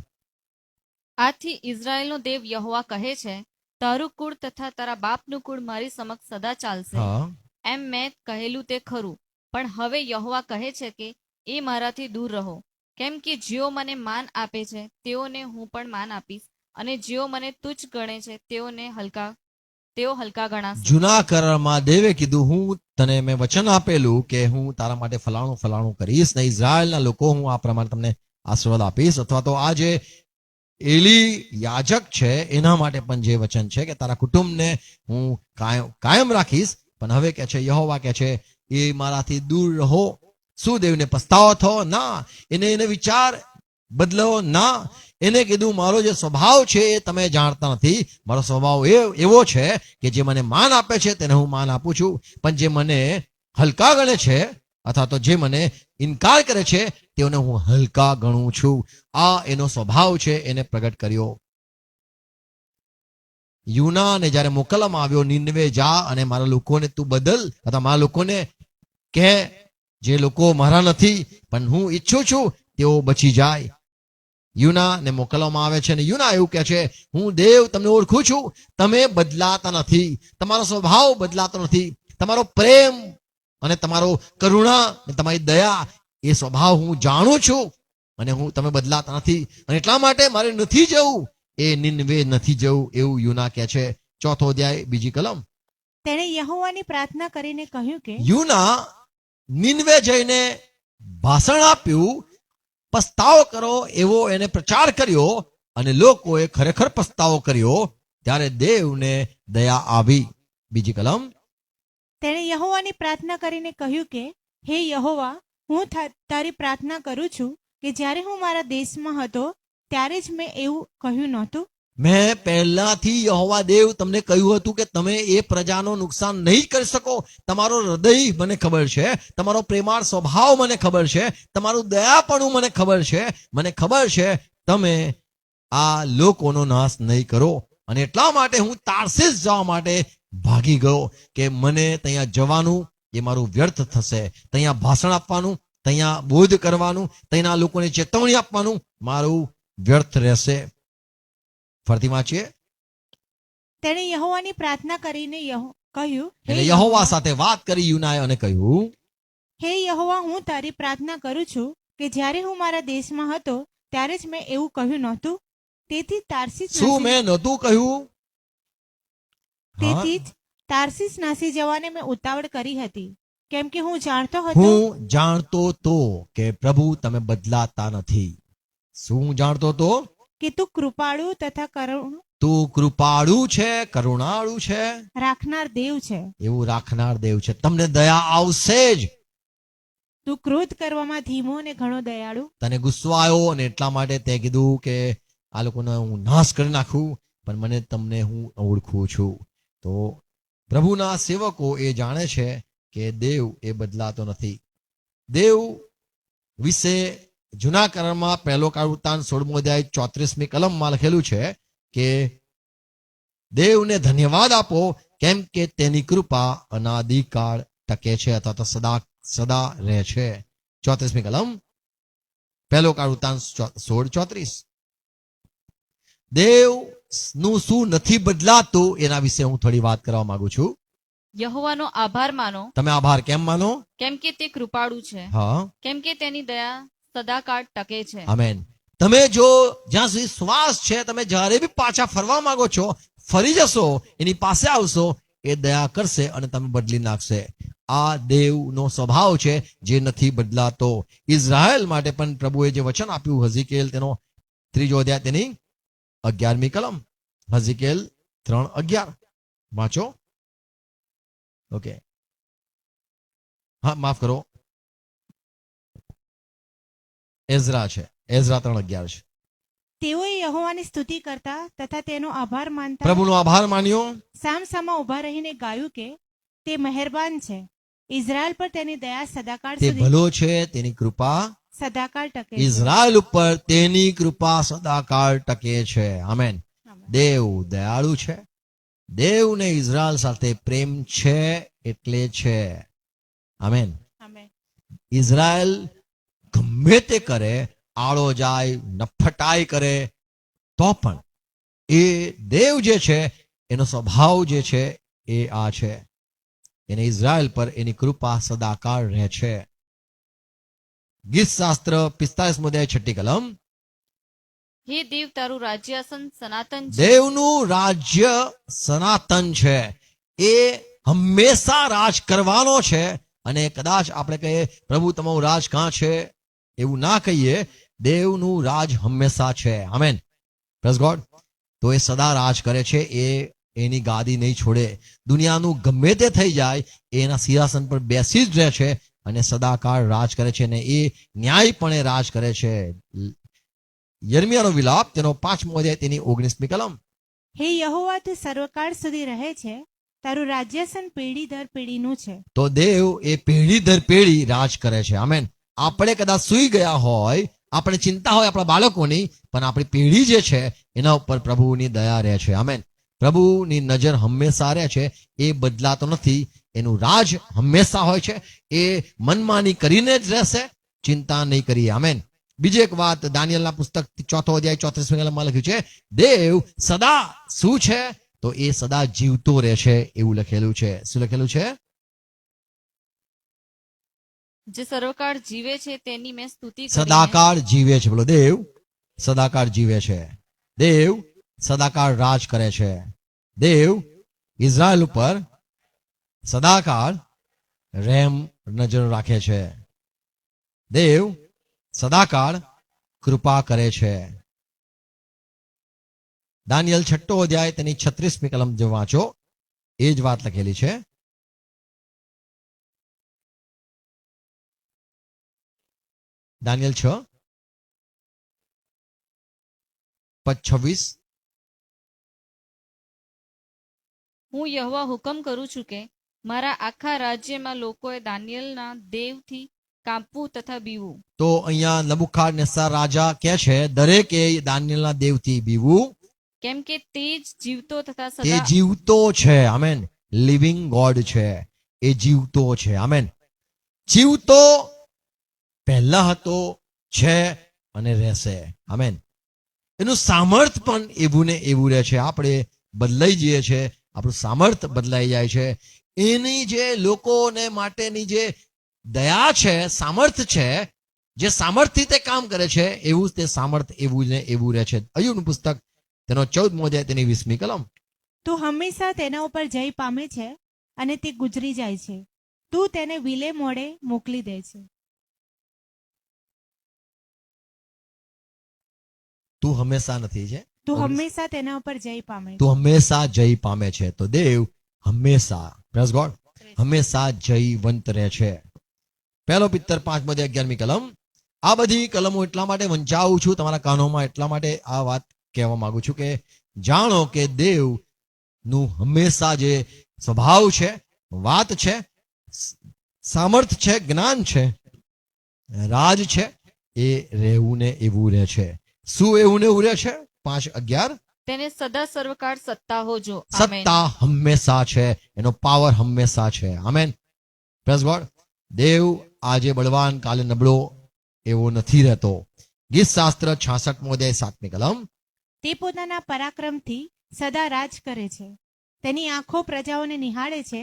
આથી ઇઝરાયેલનો દેવ યહોવા કહે છે, તારું કુળ તથા તારા બાપનું કુળ મારી સમક્ષ સદા ચાલશે. એમ મેં કહેલું તે ખરું, પણ હવે યહોવા કહે છે કે એ મારાથી દૂર રહો. કેમ કે જેઓ મને માન આપે છે તેઓને હું પણ માન આપીશ, અને જેઓ મને તુચ્છ ગણે છે તેઓ હલકા ગણાશે. જૂના કરારમાં દેવે કીધું, હું તને મેં વચન આપેલું કે હું તારા માટે ફલાણું કરીશ ને ઇઝરાયલના લોકો હું આ પ્રમાણે તમને આશીર્વાદ આપીશ. અથવા તો આ જે એલી યાજક છે એના માટે પણ જે વચન છે કે તારા કુટુંબને હું કાયમ રાખીશ. પણ હવે કે છે યહોવા કે છે એ મારાથી દૂર રહો. શું દેવને પસ્તાવો થયો? ના. એને વિચાર બદલો? ના. એને કીધું મારો જે સ્વભાવ છે એ તમે જાણતા નથી. મારો સ્વભાવ એવો છે કે જે મને માન આપે છે તેને હું માન આપું છું, પણ જે મને હલકા ગણે છે અથવા તો જે મને ઇનકાર કરે છે તેઓને હું હલકા ગણું છું. આ એનો સ્વભાવ છે, એને પ્રગટ કર્યો. યુનાને જ્યારે મોકલવામાં આવ્યો, નીનવે જા અને મારા લોકોને તું બદલ, અથવા મારા લોકોને કહે જે લોકો મારા નથી પણ હું ઈચ્છું છું તેઓ બચી જાય. યુનાને મોકલવામાં આવે છે અને યુના એવું કહે છે, હું દેવ તમને ઓળખું છું, તમે બદલાતા નથી, તમારો સ્વભાવ બદલાતો નથી, તમારો પ્રેમ અને તમારો કરુણા અને તમારી દયા એ સ્વભાવ હું જાણું છું અને તમે બદલાતા નથી, અને એટલા માટે મારે નથી જવું, એ નિનવે નથી જવું એવું યુના કહે છે. 4થો અધ્યાય 2જી કલમ. તેણે યહોવાની પ્રાર્થના કરીને કહ્યું કે યુના નિનવે જઈને ભાષણ આપ્યું, પસ્તાવો કરો એવો એને પ્રચાર કર્યો, અને લોકોએ ખરેખર પસ્તાવો કર્યો, ત્યારે દેવને દયા આવી. 2જી કલમ. તેણે યહોવાની પ્રાર્થના કરીને કહ્યું કે હે યહોવા, હું તારી પ્રાર્થના કરું છું કે જ્યારે હું મારા દેશમાં હતો ત્યારે જ મેં એવું કહ્યું નહોતું. મેં પહેલાથી યહોવા દેવ તમને કહ્યું હતું કે તમે એ પ્રજાનો નુકસાન નહીં કરી શકો. તમારો હૃદય મને ખબર છે, તમારો પ્રેમાળ સ્વભાવ મને ખબર છે, તમારું દયાપણું મને ખબર છે, મને ખબર છે તમે આ લોકોનો નાશ નહીં કરો, અને એટલા માટે હું તાર્સીસ જવા માટે ભાગી ગયો કે મને ત્યાં જવાનું એ મારું વ્યર્થ થશે, ત્યાં ભાષણ આપવાનું, ત્યાં બોધ કરવાનું, ત્યાંના લોકોને ચેતવણી આપવાનું મારું વ્યર્થ રહેશે. ફરતી વાંચીએ. તેણે યહોવાની પ્રાર્થના કરીને કહ્યું, એટલે યહોવા સાથે વાત કરી યુનાએ અને કહ્યું, હે યહોવા, હું તારી પ્રાર્થના કરું છું કે જ્યારે હું મારા દેશમાં હતો ત્યારે જ મેં એવું કહ્યું નહોતું. તેથી શું મેં નહોતું કહ્યું? તેથી જ તાર્સીસ નાસી જવાને મેં ઉતાવળ કરી હતી, કેમ કે હું જાણતો હતો તો કે પ્રભુ તમે બદલાતા નથી. શું જાણતો તો? કે તું કૃપાળુ તથા કરુણ, તું કૃપાળુ છે, કરુણાળુ છે, રાખનાર દેવ છે. એવું રાખનાર દેવ છે, તમને દયા આવશે જ. તું ક્રોધ કરવામાં ધીમો અને ઘણો દયાળુ. તને ગુસ્સો આવ્યો અને એટલા માટે તે કીધું કે આ લોકોને હું નાશ કરી નાખું, પણ તમને હું ઓળખું છું. તો પ્રભુના સેવકો એ જાણે છે કે દેવ એ બદલાતો નથી. દેવ વિશે જૂના કરારમાં 1 કાળ વૃત્તાંત 16મો અધ્યાય 34મી કલમમાં લખેલું છે કે દેવને ધન્યવાદ આપો કેમ કે તેની કૃપા અનાદિકાળ ટકે છે, અથવા તો સદા રહે છે. 34મી કલમ 1 કાળ વૃત્તાંત 16:34. દેવનું શું નથી બદલાતું એના વિશે હું થોડી વાત કરવા માંગુ છું. યહોવાનો આભાર માનો. તમે આભાર કેમ માનો? કેમ કે તે કૃપાળુ છે, હા, કેમ કે તેની દયા સદાકાળ ટકે છે. આમેન. તમે જો જ્યાં સુધી શ્વાસ છે, તમે જ્યારે બી પાછા ફરવા માંગો છો, ફરી જશો, એની પાસે આવશો, એ દયા કરશે અને તમે બદલી નાખશે. આ દેવનો સ્વભાવ છે જે નથી બદલાતો. ઇઝરાયલ માટે પણ પ્રભુએ જે વચન આપ્યું, હઝીકેલ તેનો 3જો અધ્યાય તેની 11મી કલમ, હઝીકેલ 3:11 વાંચો. ઓકે, હા માફ કરો, એઝરા છે, એઝરા 3:11 છે. તેઓએ યહોવાની સ્તુતિ કરતા તથા તેનો આભાર માનતા પ્રભુનો આભાર માન્યો, સામસામા ઉભા રહીને ગાયું કે તે મહેરબાન છે, ઇઝરાયલ પર તેની દયા સદાકાળ તે સુધી ભલો છે, તેની કૃપા સદાકાળ ટકે છે. ઇઝરાયલ ઉપર તેની કૃપા સદાકાળ ટકે છે. આમેન. દેવ દયાળુ છે, દેવને ઇઝરાયલ સાથે પ્રેમ છે એટલે છે. આમેન. આમેન. ઇઝરાયલ ગમે તે કરે, આળો જાય, નફટાઈ કરે, તો પણ એ દેવ જે છે એનો સ્વભાવ જે છે એ આ છે, એને ઇઝરાયલ પર એની કૃપા સદાકાળ રહે છે. ગીત શાસ્ત્ર 45મો અધ્યાય 6ઠી કલમ. હે દેવ, તારું રાજ્યાસન સનાતન છે. દેવનું રાજ્ય સનાતન છે, એ હંમેશા રાજ કરવાનો છે. અને કદાચ આપણે કહીએ પ્રભુ તમારું રાજ કાં છે, એવું ના કહીએ. દેવનું રાજ હંમેશા છે. આમેન. Praise God. તો એ સદા રાજ કરે છે, એ એની ગાદી નહીં છોડે. દુનિયાનું ગમે તે થઈ જાય, એ એના સિંહાસન પર બેસી જ રહે છે અને સદાકાળ રાજ કરે છે, અને એ ન્યાયપણે રાજ કરે છે. યર્મિયાનો વિલાપ તેનો 5મો અધ્યાય તેની 19મી કલમ. હે યહોવા, તું સર્વકાળ સુધી રહે છે, તારું રાજ્યાસન પેઢી દર પેઢીનું છે. તો દેવ એ પેઢી દર પેઢી રાજ કરે છે. આમેન. આપણે કદાચ સૂઈ ગયા હોય, આપણે ચિંતા હોય આપણા બાળકોની, પણ આપણી પેઢી જે છે એના ઉપર પ્રભુની દયા રહે છે. આમેન. પ્રભુની નજર હંમેશા રહે છે, એ બદલાતો નથી. એનું રાજ હંમેશા હોય છે. એ મનમાની કરીને જ રહેશે, ચિંતા નહીં કરીએ. આમેન. બીજી એક વાત દાનિયેલના પુસ્તક 4 અધ્યાય 34 કલમમાં લખ્યું છે, દેવ સદા શું છે? તો એ સદા જીવતો રહે છે, એવું લખેલું છે. શું લખેલું છે? જે સર્વકાળ જીવે છે તેની મેં સ્તુતિ કરીને સદાકાળ જીવે છે. બોલો, દેવ સદાકાળ જીવે છે. દેવ સદાકાળ રાજ કરે છે. દેવ ઇઝરાયલ ઉપર સદાકાળ રહેમ નજર રાખે છે. દેવ સદાકાળ કૃપા કરે છે. દાનિયેલ 6 અધ્યાય તેની 36મી કલમ જો વાંચો, એ જ વાત લખેલી છે. દાનિયેલ 6:26. હું યહોવા હુકમ કરું છું કે મારા આખા રાજ્યમાં લોકોએ દાનિયેલના દેવથી કાંપવું તથા બીવું. તો અહીંયા નબુખાદનેસ્સર રાજા કહે છે, દરેકે દાનિયેલના દેવથી બીવું, કેમ કે તે જ જીવતો તથા તે સદા જીવતો છે. આમેન. લિવિંગ ગોડ છે, એ જીવતો છે. આમેન. જીવતો પહેલા હતો, છે અને રહેશે. આમેન. એનું સામર્થ પણ એવું ને એવું રહે છે. આપણે બદલાઈ જઈએ છે, આપણું સામર્થ બદલાઈ જાય છે. એની જે લોકોને માટેની જે દયા છે, સામર્થ છે, જે સામર્થથી તે કામ કરે છે, એવું જ તે સામર્થ એવું ને એવું રહે છે. અય્યુબનું પુસ્તક તેનો 14મો અધ્યાય તેની 20મી કલમ. તું હંમેશા તેના ઉપર જય પામે છે અને તે ગુજરી જાય છે. તું તેને વિલે મોડે મોકલી દે છે. તું હંમેશા નથી છે, તું હંમેશા તેના ઉપર જય પામે છે. તું હંમેશા જય પામે છે. તો દેવ હંમેશા, પ્રેઝ ગોડ, હંમેશા જયવંત રહે છે. 1 પિત્તર 5 અધ્યાય 11મી કલમ. આ બધી કલમો એટલા માટે વંચાવું છું તમારા કાનોમાં, એટલા માટે આ વાત કહેવા માંગુ છું કે જાણો કે દેવનું હંમેશા જે સ્વભાવ છે, વાત છે, સામર્થ છે, જ્ઞાન છે, રાજ છે, એ રહેવું ને એવું રહે છે. શું એવું ને એવું રહે છે? 5:11. તેને સદા સર્વકાળ સત્તા હો જો. આમેન. સત્તા હંમેશા છે, એનો પાવર હંમેશા છે. આમેન. Praise God. દેવ આજે બળવાન કાલે નબળો એવો નથી રહેતો. ગીત શાસ્ત્ર 66મો અધ્યાય 7મી કલમ. તે પોતાના પરાક્રમથી સદા રાજ કરે છે. તેની આંખો પ્રજાઓને નિહાળે છે.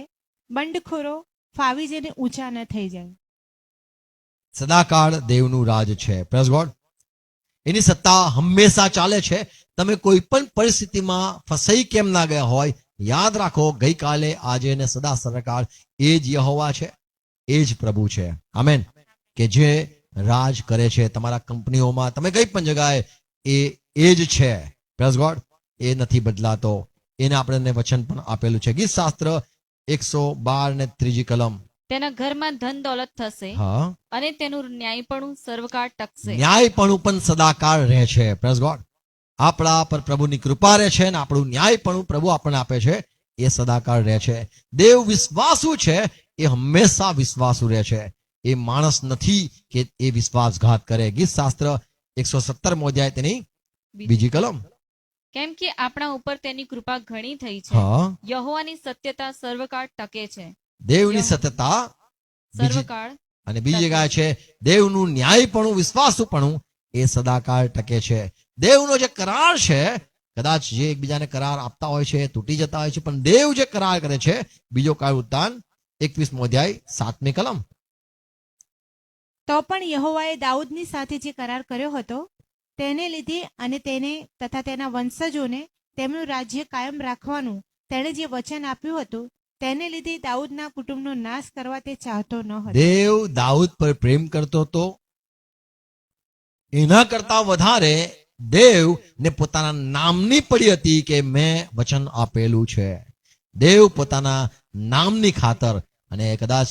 બંડખોરો ફાવી જઈને ઊંચા ન થઈ જાય. સદાકાળ દેવનું રાજ છે. Praise God. એની સત્તા હંમેશા ચાલે છે. તમે કોઈ પણ પરિસ્થિતિમાં ફસાઈ કેમ ના ગયા હોય, યાદ રાખો ગઈકાલે, આજે ને સદા સદાકાળ એ જ યહોવા છે, એ જ પ્રભુ છે. આમેન. કે જે રાજ કરે છે તમારા કંપનીઓમાં, તમે કઈ પણ જગાએ, એ જ છે. Praise God. એ નથી બદલાતો. એને આપણને વચન પણ આપેલું છે. ગીત શાસ્ત્ર 112 ને 3જી કલમ. તેના ઘરમાં ધન દોલત થશે હા, અને તેનું ન્યાયપણું સર્વકાળ ટકશે. ન્યાયપણું પણ સદાકાળ રહે છે. Praise God. આપણા પર પ્રભુની કૃપા રહે છે, ને આપણું ન્યાયપણું પ્રભુ આપણને આપે છે, એ સદાકાળ રહે છે. દેવ વિશ્વાસુ છે, એ હંમેશા વિશ્વાસુ રહે છે. એ માણસ નથી કે એ વિશ્વાસઘાત કરે. ગીત શાસ્ત્ર 117મો અધ્યાય તેની 2જી કલમ. કેમ કે આપણા ઉપર તેની કૃપા ઘણી થઈ છે. હા, યહોવાની સત્યતા સર્વકાળ ટકે છે. દેવની સત્યતા બીજી, સર્વકાળ અને બીજી ગાય છે દેવનું ન્યાયપણું, વિશ્વાસુપણું, એ સદાકાળ ટકે છે. દેવનો જે કરાર છે, કદાચ જે એકબીજાને કરાર આપતા હોય છે તૂટી જતા હોય છે, પણ દેવ જે કરાર કરે છે, બીજો કાળ વૃત્તાંત 21મો અધ્યાય 7મી કલમ. તો પણ યહોવાએ દાઉદની સાથે જે કરાર કર્યો હતો તેને લીધે અને તેને તથા તેના વંશજોને તેમનું રાજ્ય કાયમ રાખવાનું તેણે જે વચન આપ્યું હતું તેને લીધે દાઉદના કુટુંબનો નાશ કરવા તે ચાહતો ન હતો. દેવ દાઉદ પર પ્રેમ કરતો હતો. એના કરતા વધારે દેવ ને પોતાના નામની પડી હતી કે મેં વચન આપેલું છે. દેવ પોતાના નામની ખાતર, અને કદાચ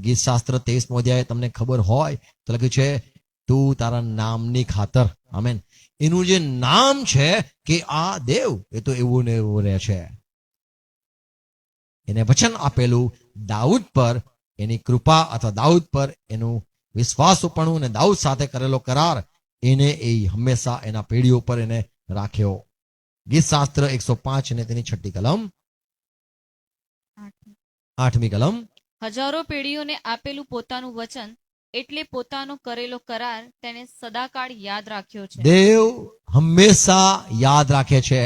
ગીત શાસ્ત્ર 23મો અધ્યાય તમને ખબર હોય તો લખ્યું છે, તું તારા નામની ખાતર. આમેન. એનું જે નામ છે કે આ દેવ, એ તો એવું ને એવું રહે છે. એને વચન આપેલું દાઉદ પર, એની કૃપા અથવા દાઉદ પર એનું વિશ્વાસુપણું અને દાઉદ સાથે કરેલો કરાર, એને એ હંમેશા એના પેઢીઓ પર એને રાખ્યો. ગીત શાસ્ત્ર 105 અને તેની 6મી કલમ, 8મી કલમ. હજારો પેઢીઓને આપેલું પોતાનું વચન એટલે પોતાનો કરેલો કરાર તેને સદાકાળ યાદ રાખ્યો છે. દેવ હંમેશા યાદ રાખે છે.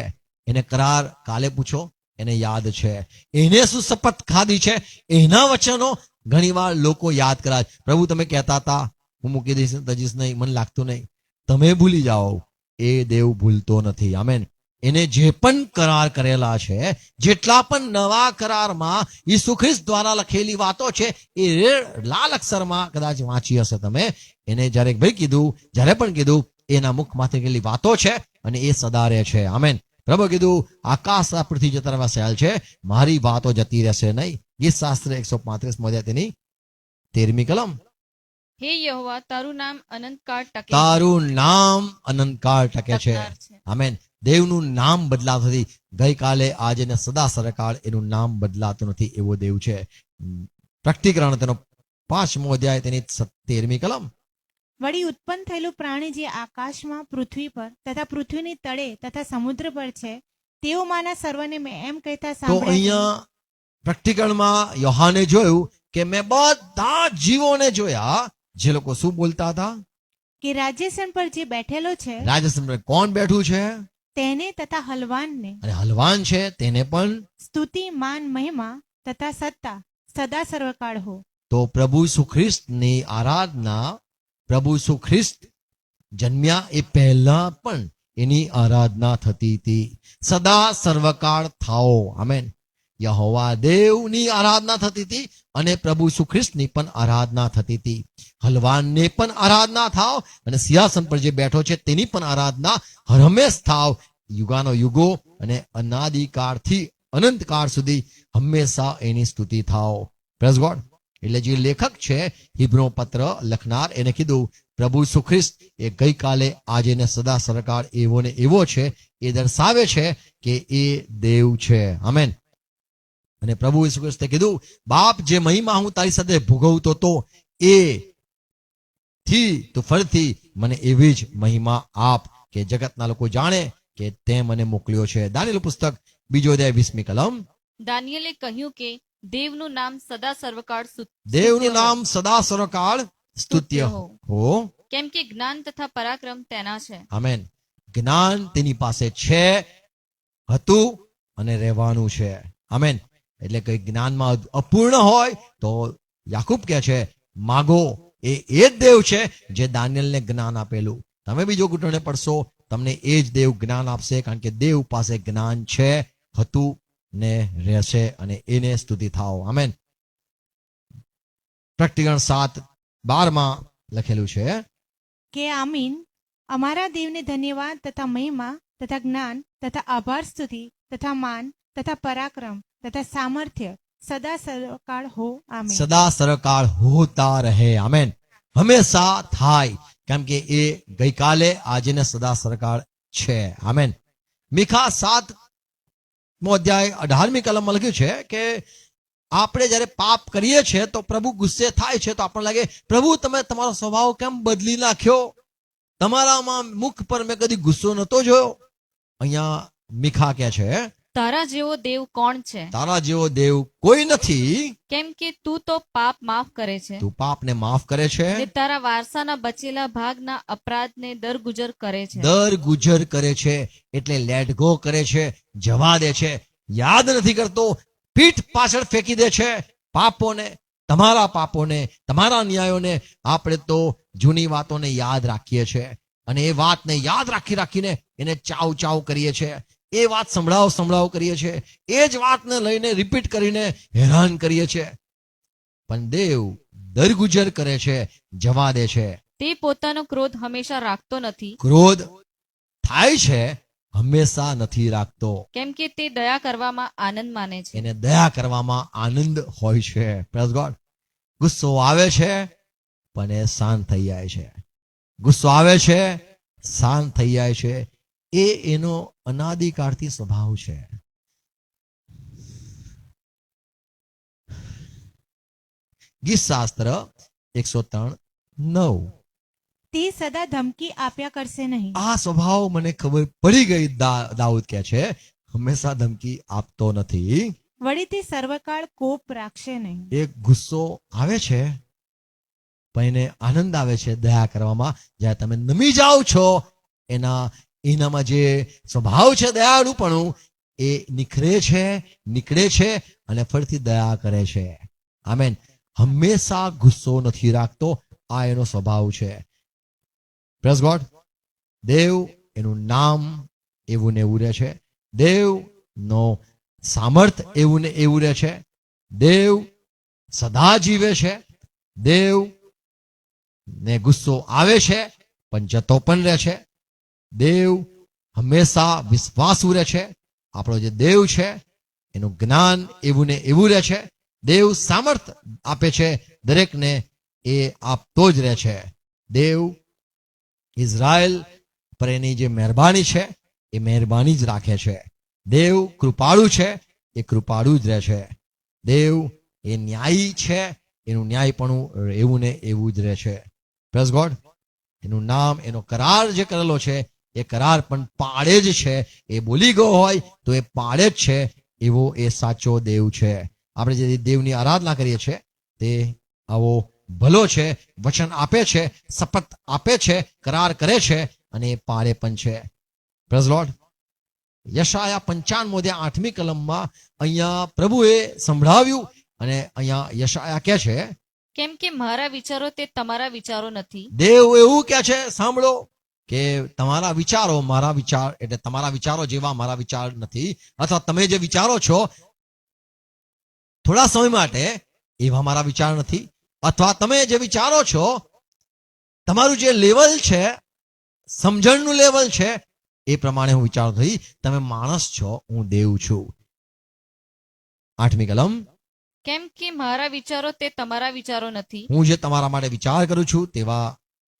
એને કરાર કાલે પૂછો, એને યાદ છે. એને શું શપથ ખાધી છે, એના વચનો ઘણીવાર લોકો યાદ કરાય. પ્રભુ તમે કહેતા હતા હું મૂકી દઈશ તજીશ નહીં, મને લાગતું નહીં. તમે ભૂલી જાઓ, એ દેવ ભૂલતો નથી. આમેન. એને જે પણ કરાર કરેલા છે, જેટલા પણ નવા કરારમાં ઈસુ ખ્રિસ્ત દ્વારા લખેલી વાતો છે, એ લાલ અક્ષરમાં કદાચ વાંચી હશે તમે. એને જ્યારે ભાઈ કીધું, જ્યારે પણ કીધું, એના મુખમાંથી નીકળેલી વાતો છે અને એ સદા રહે છે. આમેન. પ્રભુ કીધું આકાશ આ પૃથ્વી જતા રહેવા સહેલ છે, મારી વાતો જતી રહેશે નહીં. ગીત શાસ્ત્ર 135 તેની 13મી કલમ. હે યહોવા, તારું નામ અનંતકાળ ટકે છે. તારું નામ અનંતકાળ ટકે છે. ટકનાર છે. આમેન. દેવનું નામ બદલાતું નથી. ગઈકાલે આજે ને સદા સરકાળ એનું નામ બદલાતું નથી. એવો દેવ છે. પ્રકટીકરણ તેનો 5મો અધ્યાય તેની 13મી કલમ. વળી ઉત્પન્ન થયેલું પ્રાણી જે આકાશમાં, પૃથ્વી પર તથા પૃથ્વીની તળે તથા સમુદ્ર પર છે, તેઓમાંના સર્વને મેં એમ કહેતા તો સાંભળ્યા અહીંયા પ્રકટીકરણમાં યોહાને જોયું કે મેં બધા જીવોને જોયા, જે લોકો શું બોલતા હતા? કે રાજ્યસન પર જે બેઠેલો છે રાજસ્થાન પર કોણ બેઠું છે? તેને તથા હલવાનને અને હલવાન છે તેને પણ. સ્તુતિ, માન, મહિમા તથા સત્તા સદા સર્વકાળ હો. તો પ્રભુ ઈસુ ખ્રિસ્તની આરાધના, પ્રભુ ઈસુ ખ્રિસ્ત જન્મ્યા એ પહેલા પણ એની આરાધના થતી હતી. સદા સર્વકાળ થાઓ. આમેન. યહોવા દેવની આરાધના થતી હતી અને પ્રભુ ઈસુ ખ્રિસ્તની પણ આરાધના થતી હતી. હલવાનને પણ આરાધના થાવ અને સિંહાસન પર જે બેઠો છે તેની પણ આરાધના હરમેશ થાવ. યુગાનો યુગો અને અનાદિકાળથી અનંતકાળ સુધી હંમેશા એની સ્તુતિ થાવ. Praise God. એટલે જે લેખક છે, હિબ્રો પત્ર લખનાર, એને કીધું પ્રભુ ઈસુ ખ્રિસ્ત એ ગઈકાલે આજે ને સદા સરકાળ એવો ને એવો છે. એ દર્શાવે છે કે એ દેવ છે. આમેન. અને પ્રભુ ઈસુ ખ્રિસ્તે કીધું, બાપ જે મહિમા હું તારી સાથે ભોગવતો તો એ થી તું ફરીથી મને એવી જ મહિમા આપ, કે જગતના લોકો જાણે કે તે મને મોકલ્યો છે. દાનિયેલ પુસ્તક 2 અધ્યાય 20મી કલમ. દાનિયેલે કહ્યું કે દેવનું નામ સદા સર્વકાળ દેવનું નામ સદા સર્વકાળ સ્તુત્ય હો. કેમ કે જ્ઞાન તથા પરાક્રમ તેના છે. આમેન. જ્ઞાન તેની પાસે છે, હતું અને રહેવાનું છે. આમેન. એટલે કે જ્ઞાનમાં અપૂર્ણ હોય તો યાકૂબ કહે છે માગો. એ જ દેવ છે જે દાનિયેલને જ્ઞાન આપેલું. તમે બીજો ઘૂંટણે પડશો, તમને એ જ દેવ જ્ઞાન આપશે, કારણ કે દેવ પાસે જ્ઞાન છે, હતું ને રહેશે, અને એને સ્તુતિ થાઓ. આમેન. પ્રકટીકરણ 7:12 લખેલું છે કે આમીન. અમારા દેવને ધન્યવાદ તથા મહિમા તથા જ્ઞાન તથા આભાર, સ્તુતિ તથા માન તથા પરાક્રમ તથા સામર્થ્ય સદા સર્વકાળ હો. આમીન. સદા સરકાળ હોતા રહે. આમેન. હંમેશા થાય, કેમ કે એ ગઈકાલે આજે ને સદા સરકાળ છે. આમેન. મીખા 7મો અધ્યાય 18મી કલમમાં લખ્યું છે કે આપણે જ્યારે પાપ કરીએ છીએ તો પ્રભુ ગુસ્સે થાય છે. તો આપણને લાગે પ્રભુ તમે તમારો સ્વભાવ કેમ બદલી નાખ્યો? તમારામાં મુખ પર મેં કદી ગુસ્સો નતો જોયો. અહીંયા મીખા કહે છે તારા જેવો દેવ કોણ છે? તારા જેવો દેવ કોઈ નથી, કેમ કે તું તો પાપ માફ કરે છે તું પાપને માફ કરે છે, ને તારા વારસાના બચેલા ભાગના અપરાધને દરગુજર કરે છે. દર ગુજર કરે છે. એટલે લેટ ગો કરે છે, જવા દે છે, યાદ નથી કરતો, પીઠ પાછળ ફેંકી દે છે પાપોને, તમારા પાપોને, તમારા અન્યાયોને. આપણે તો જૂની વાતોને યાદ રાખીએ છીએ અને એ વાતને યાદ રાખીને એને ચાવ ચાવ કરીએ છીએ. એ વાત સંભળાવ કરીએ છીએ. એ જ વાતને લઈને રિપીટ કરીને હેરાન કરીએ છીએ. પણ દેવ દરગુજર કરે છે, જવા દે છે. તે પોતાનો ક્રોધ હંમેશા રાખતો નથી, ક્રોધ થાય છે, હંમેશા નથી રાખતો. કેમ કે તે દયા કરવામાં આનંદ માને છે. એને દયા કરવામાં આનંદ હોય છે. Praise God. ગુસ્સો આવે છે પણ એ શાંત થઈ જાય છે. ગુસ્સો આવે છે, શાંત થઈ જાય છે. એ એનો અનાદિકાળથી સ્વભાવ છે. ગીત શાસ્ત્ર 103:9. તે સદા ધમકી આપ્યા કરશે નહીં. આ સ્વભાવ મને ખબર પડી ગઈ. દાઉદ કહે છે હંમેશા ધમકી આપતો નથી. વળી તે સર્વકાળ કોપ રાખશે નહીં. એક ગુસ્સો આવે છે પણ એને આનંદ આવે છે દયા કરવામાં. જ્યારે તમે નમી જાઓ છો એનામાં જે સ્વભાવ છે દયાળુપણું એ નીકળે છે અને ફરીથી દયા કરે છે. આમેન. હંમેશા ગુસ્સો નથી રાખતો. આ એનો સ્વભાવ છે. Praise God. દેવ એનું નામ એવું ને એવું રહે છે. દેવનો સામર્થ એવું ને એવું રહે છે. દેવ સદા જીવે છે. દેવ ને ગુસ્સો આવે છે પણ જતો પણ રહે છે. દેવ હંમેશા વિશ્વાસુ રહે છે. આપણો જે દેવ છે એનું જ્ઞાન એવું ને એવું રહે છે. દેવ સામર્થ આપે છે દરેકને, એ આપતો જ રહે છે. દેવ ઇઝરાયલ પર એની જે મહેરબાની છે એ મહેરબાની જ રાખે છે. દેવ કૃપાળુ છે, એ કૃપાળુ જ રહે છે. દેવ એ ન્યાયી છે, એનું ન્યાયપણું એવું ને એવું જ રહે છે. Praise God. એનું નામ, એનો કરાર જે કરેલો છે એ કરાર પણ પાળે જ છે. એ બોલી ગયો હોય તો એ પાળે જ છે. એવો એ સાચો દેવ છે. આપણે જે દેવની આરાધના કરીએ છીએ તે આવો ભલો છે. વચન આપે છે, શપથ આપે છે, કરાર કરે છે અને એ પાળે પણ છે. Praise lord. યશાયા 95 કલમમાં અહીંયા પ્રભુએ સંભળાવ્યું અને અહીંયા યશાયા કહે છે કેમ કે મારા વિચારો તે તમારા વિચારો નથી. દેવ એવું કહે છે, સાંભળો, કે તમારા વિચારો મારા વિચાર એટલે તમારા વિચારો જેવા મારા વિચાર નથી, અથવા તમે જે વિચારો છો થોડા સમય માટે એવા મારા વિચાર નથી, અથવા તમે જે વિચારો છો તમારું જે લેવલ છે, સમજણનું લેવલ છે, એ પ્રમાણે હું વિચારું નથી. તમે માણસ છો, હું દેવ છું. 8મી કલમ. કેમ કે મારા વિચારો તે તમારા વિચારો નથી, હું જે તમારા માટે વિચાર કરું છું તેવા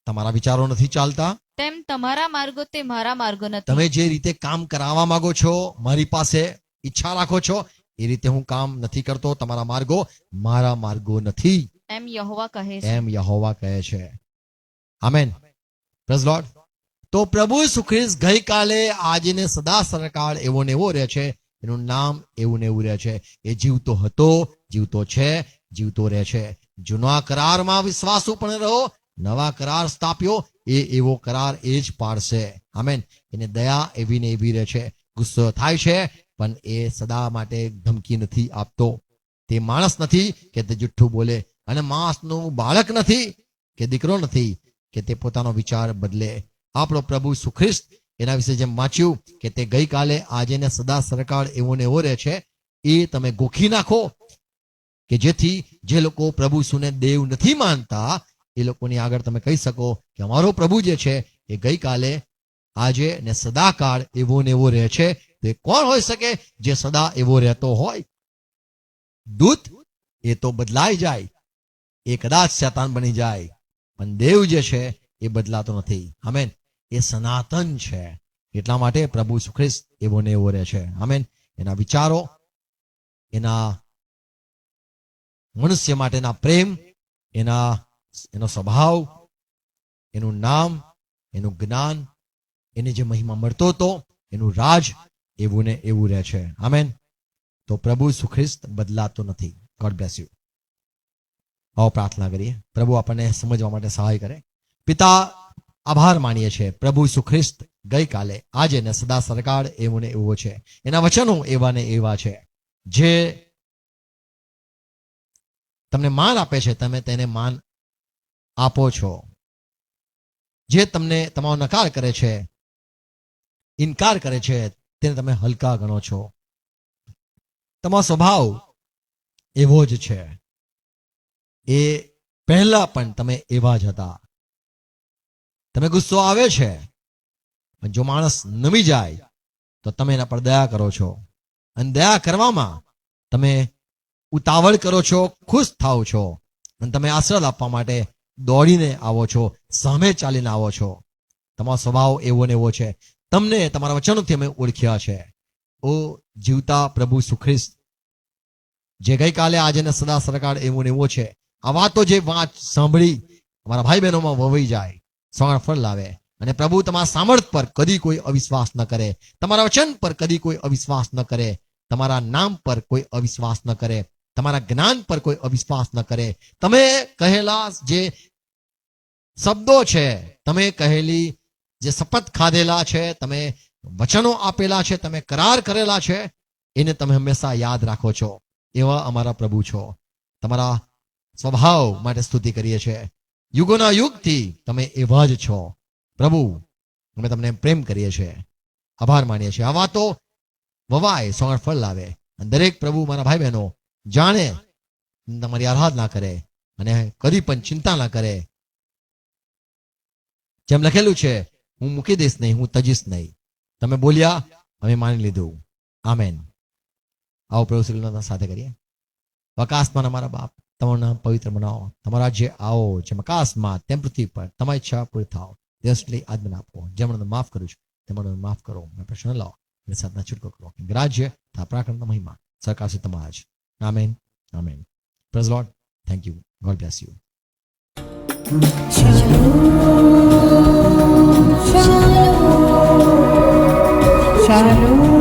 તમારા વિચારો નથી ચાલતા. તેમ તમારા માર્ગો તે મારા માર્ગો નથી. તમે જે રીતે કામ કરાવવા માંગો છો, મારી પાસે ઈચ્છા રાખો છો, એ રીતે હું કામ નથી કરતો. તમારા માર્ગો મારા માર્ગો નથી, એમ યહોવા કહે છે. એમ યહોવા કહે છે. આમેન. Praise lord. તો પ્રભુ ઈસુ ખ્રિસ્ત ગઈકાલે આજે ને સદા સરકાળ એવો ને એવો રહે છે. એનું નામ એવું ને એવું રહે છે. એ જીવતો હતો, જીવતો છે, જીવતો રહે છે. જૂના કરારમાં વિશ્વાસુ પણ રહો, નવા કરાર સ્થાપ્યો, એ એવો કરાર એ જ પાડશે. આમેન. એને દયા એવી ને એવી રહે છે. ગુસ્સો થાય છે પણ એ સદા માટે ધમકી નથી આપતો. તે માણસ નથી કે તે જુઠ્ઠું બોલે, અને માણસનું બાળક નથી કે દીકરો નથી કે તે પોતાનો વિચાર બદલે. આપણો પ્રભુ ઈસુ ખ્રિસ્ત, એના વિશે જેમ વાંચ્યું કે તે ગઈકાલે આજે ને સદા સરકાળ એવો ને એવો રહે છે, એ તમે ગોખી નાખો કે જેથી જે લોકો પ્રભુ ઈસુને દેવ નથી માનતા એ લોકોની આગળ તમે કહી શકો કે અમારો પ્રભુ જે છે એ ગઈકાલે આજે ને સદાકાળ એવો ને એવો રહે છે. તો એ કોણ હોઈ શકે જે સદા એવો રહેતો હોય? દૂત એ તો બદલાઈ જાય, એ કદાચ શૈતાન બની જાય, પણ દેવ જે છે એ બદલાતો નથી. આમેન. એ સનાતન છે. એટલા માટે પ્રભુ ઈસુ ખ્રિસ્ત એવો ને એવો રહે છે. આમેન. એના વિચારો, એના મનુષ્ય માટેના પ્રેમ, એનો સ્વભાવ, એનું નામ, એનું જ્ઞાન, એને જે મહિમા મળતો હતો, એનું રાજ એવું ને એવું રહે છે. આમેન. તો પ્રભુ ઈસુ ખ્રિસ્ત બદલાતો નથી. God bless you. આવો પ્રાર્થના કરીએ. પ્રભુ આપણને સમજવા માટે સહાય કરે. પિતા, આભાર માનીએ છીએ પ્રભુ ઈસુ ખ્રિસ્ત ગઈકાલે આજે ને સદા સરકાળ એવું ને એવો છે. એના વચનો એવા ને એવા છે. જે તમને માન આપે છે, તમે તેને માન આપો છો. જે તમને તમારો નકાર કરે છે, ઇનકાર કરે છે, તેને તમે હલકા ગણો છો. તમારો સ્વભાવ એવો જ છે. એ પહેલા પણ તમે એવા જ હતા. તમે ગુસ્સો આવે છે, પણ જો માણસ નમી જાય તો તમે એના પર દયા કરો છો, અને દયા કરવામાં તમે ઉતાવળ કરો છો, ખુશ થાઓ છો, અને તમે આશીર્વાદ આપવા માટે દોડીને આવો છો, સામે ચાલીને આવો છો. તમારો સ્વભાવ એવો ને એવો છે. તમને તમારા વચનોથી અમે ઓળખ્યા છે. ઓ જીવતા પ્રભુ ઈસુ ખ્રિસ્ત, જે ગઈકાલે આજે ને સદા સરકાળ એવો ને એવો છે. આ વાતો જે સાંભળી અમારા ભાઈ બહેનોમાં વવાઈ જાય, સવાળ ફળ લાવે. અને પ્રભુ તમારા સામર્થ પર કદી કોઈ અવિશ્વાસ ન કરે, તમારા વચન પર કદી કોઈ અવિશ્વાસ ન કરે, તમારા નામ પર કોઈ અવિશ્વાસ ન કરે, તમારા જ્ઞાન પર કોઈ અવિશ્વાસ ન કરે. તમે કહેલા જે શબ્દો છે, તમે કહેલી જે શપથ ખાધેલા છે, તમે વચનો આપેલા છે, તમે કરાર કરેલા છે, એને તમે હંમેશા યાદ રાખો છો. એવા અમારા પ્રભુ છો. તમારા સ્વભાવ માટે સ્તુતિ કરીએ છીએ. યુગોના યુગથી તમે એવા જ છો પ્રભુ. અમે તમને પ્રેમ કરીએ છીએ, આભાર માનીએ છીએ. આ વાતો વવાય, સોળ ફળ લાવે. અને દરેક પ્રભુ મારા ભાઈ બહેનો જાણે તમારી આરાધના કરે અને કદી પણ ચિંતા ના કરે. જેમ લખેલું છે, હું મૂકી દઈશ નહીં, હું તજીશ નહીં. તમે બોલ્યા, અમે માની લીધું. આમેન. આવો પ્રભુ શ્રીના સાથે કરીએ. આકાશમાં અમારા બાપ, તમારું નામ પવિત્ર બનાવો, તમારા જે આવો જેમ આકાશમાં તેમ પૃથ્વી પર તમારી ઈચ્છા પૂરી થાવ. દિવસલી આજ્ઞા આપો. જેમ મને માફ કરું છું તેમને માફ કરો. મેં પ્રશ્ન લાવો અને સાધના છૂટકો કરો. રાજ્ય પરાક્રમ મહિમા સરકાર છે તમારા જ. Amen. Amen. Praise lord. Thank you. God bless you. Shalom.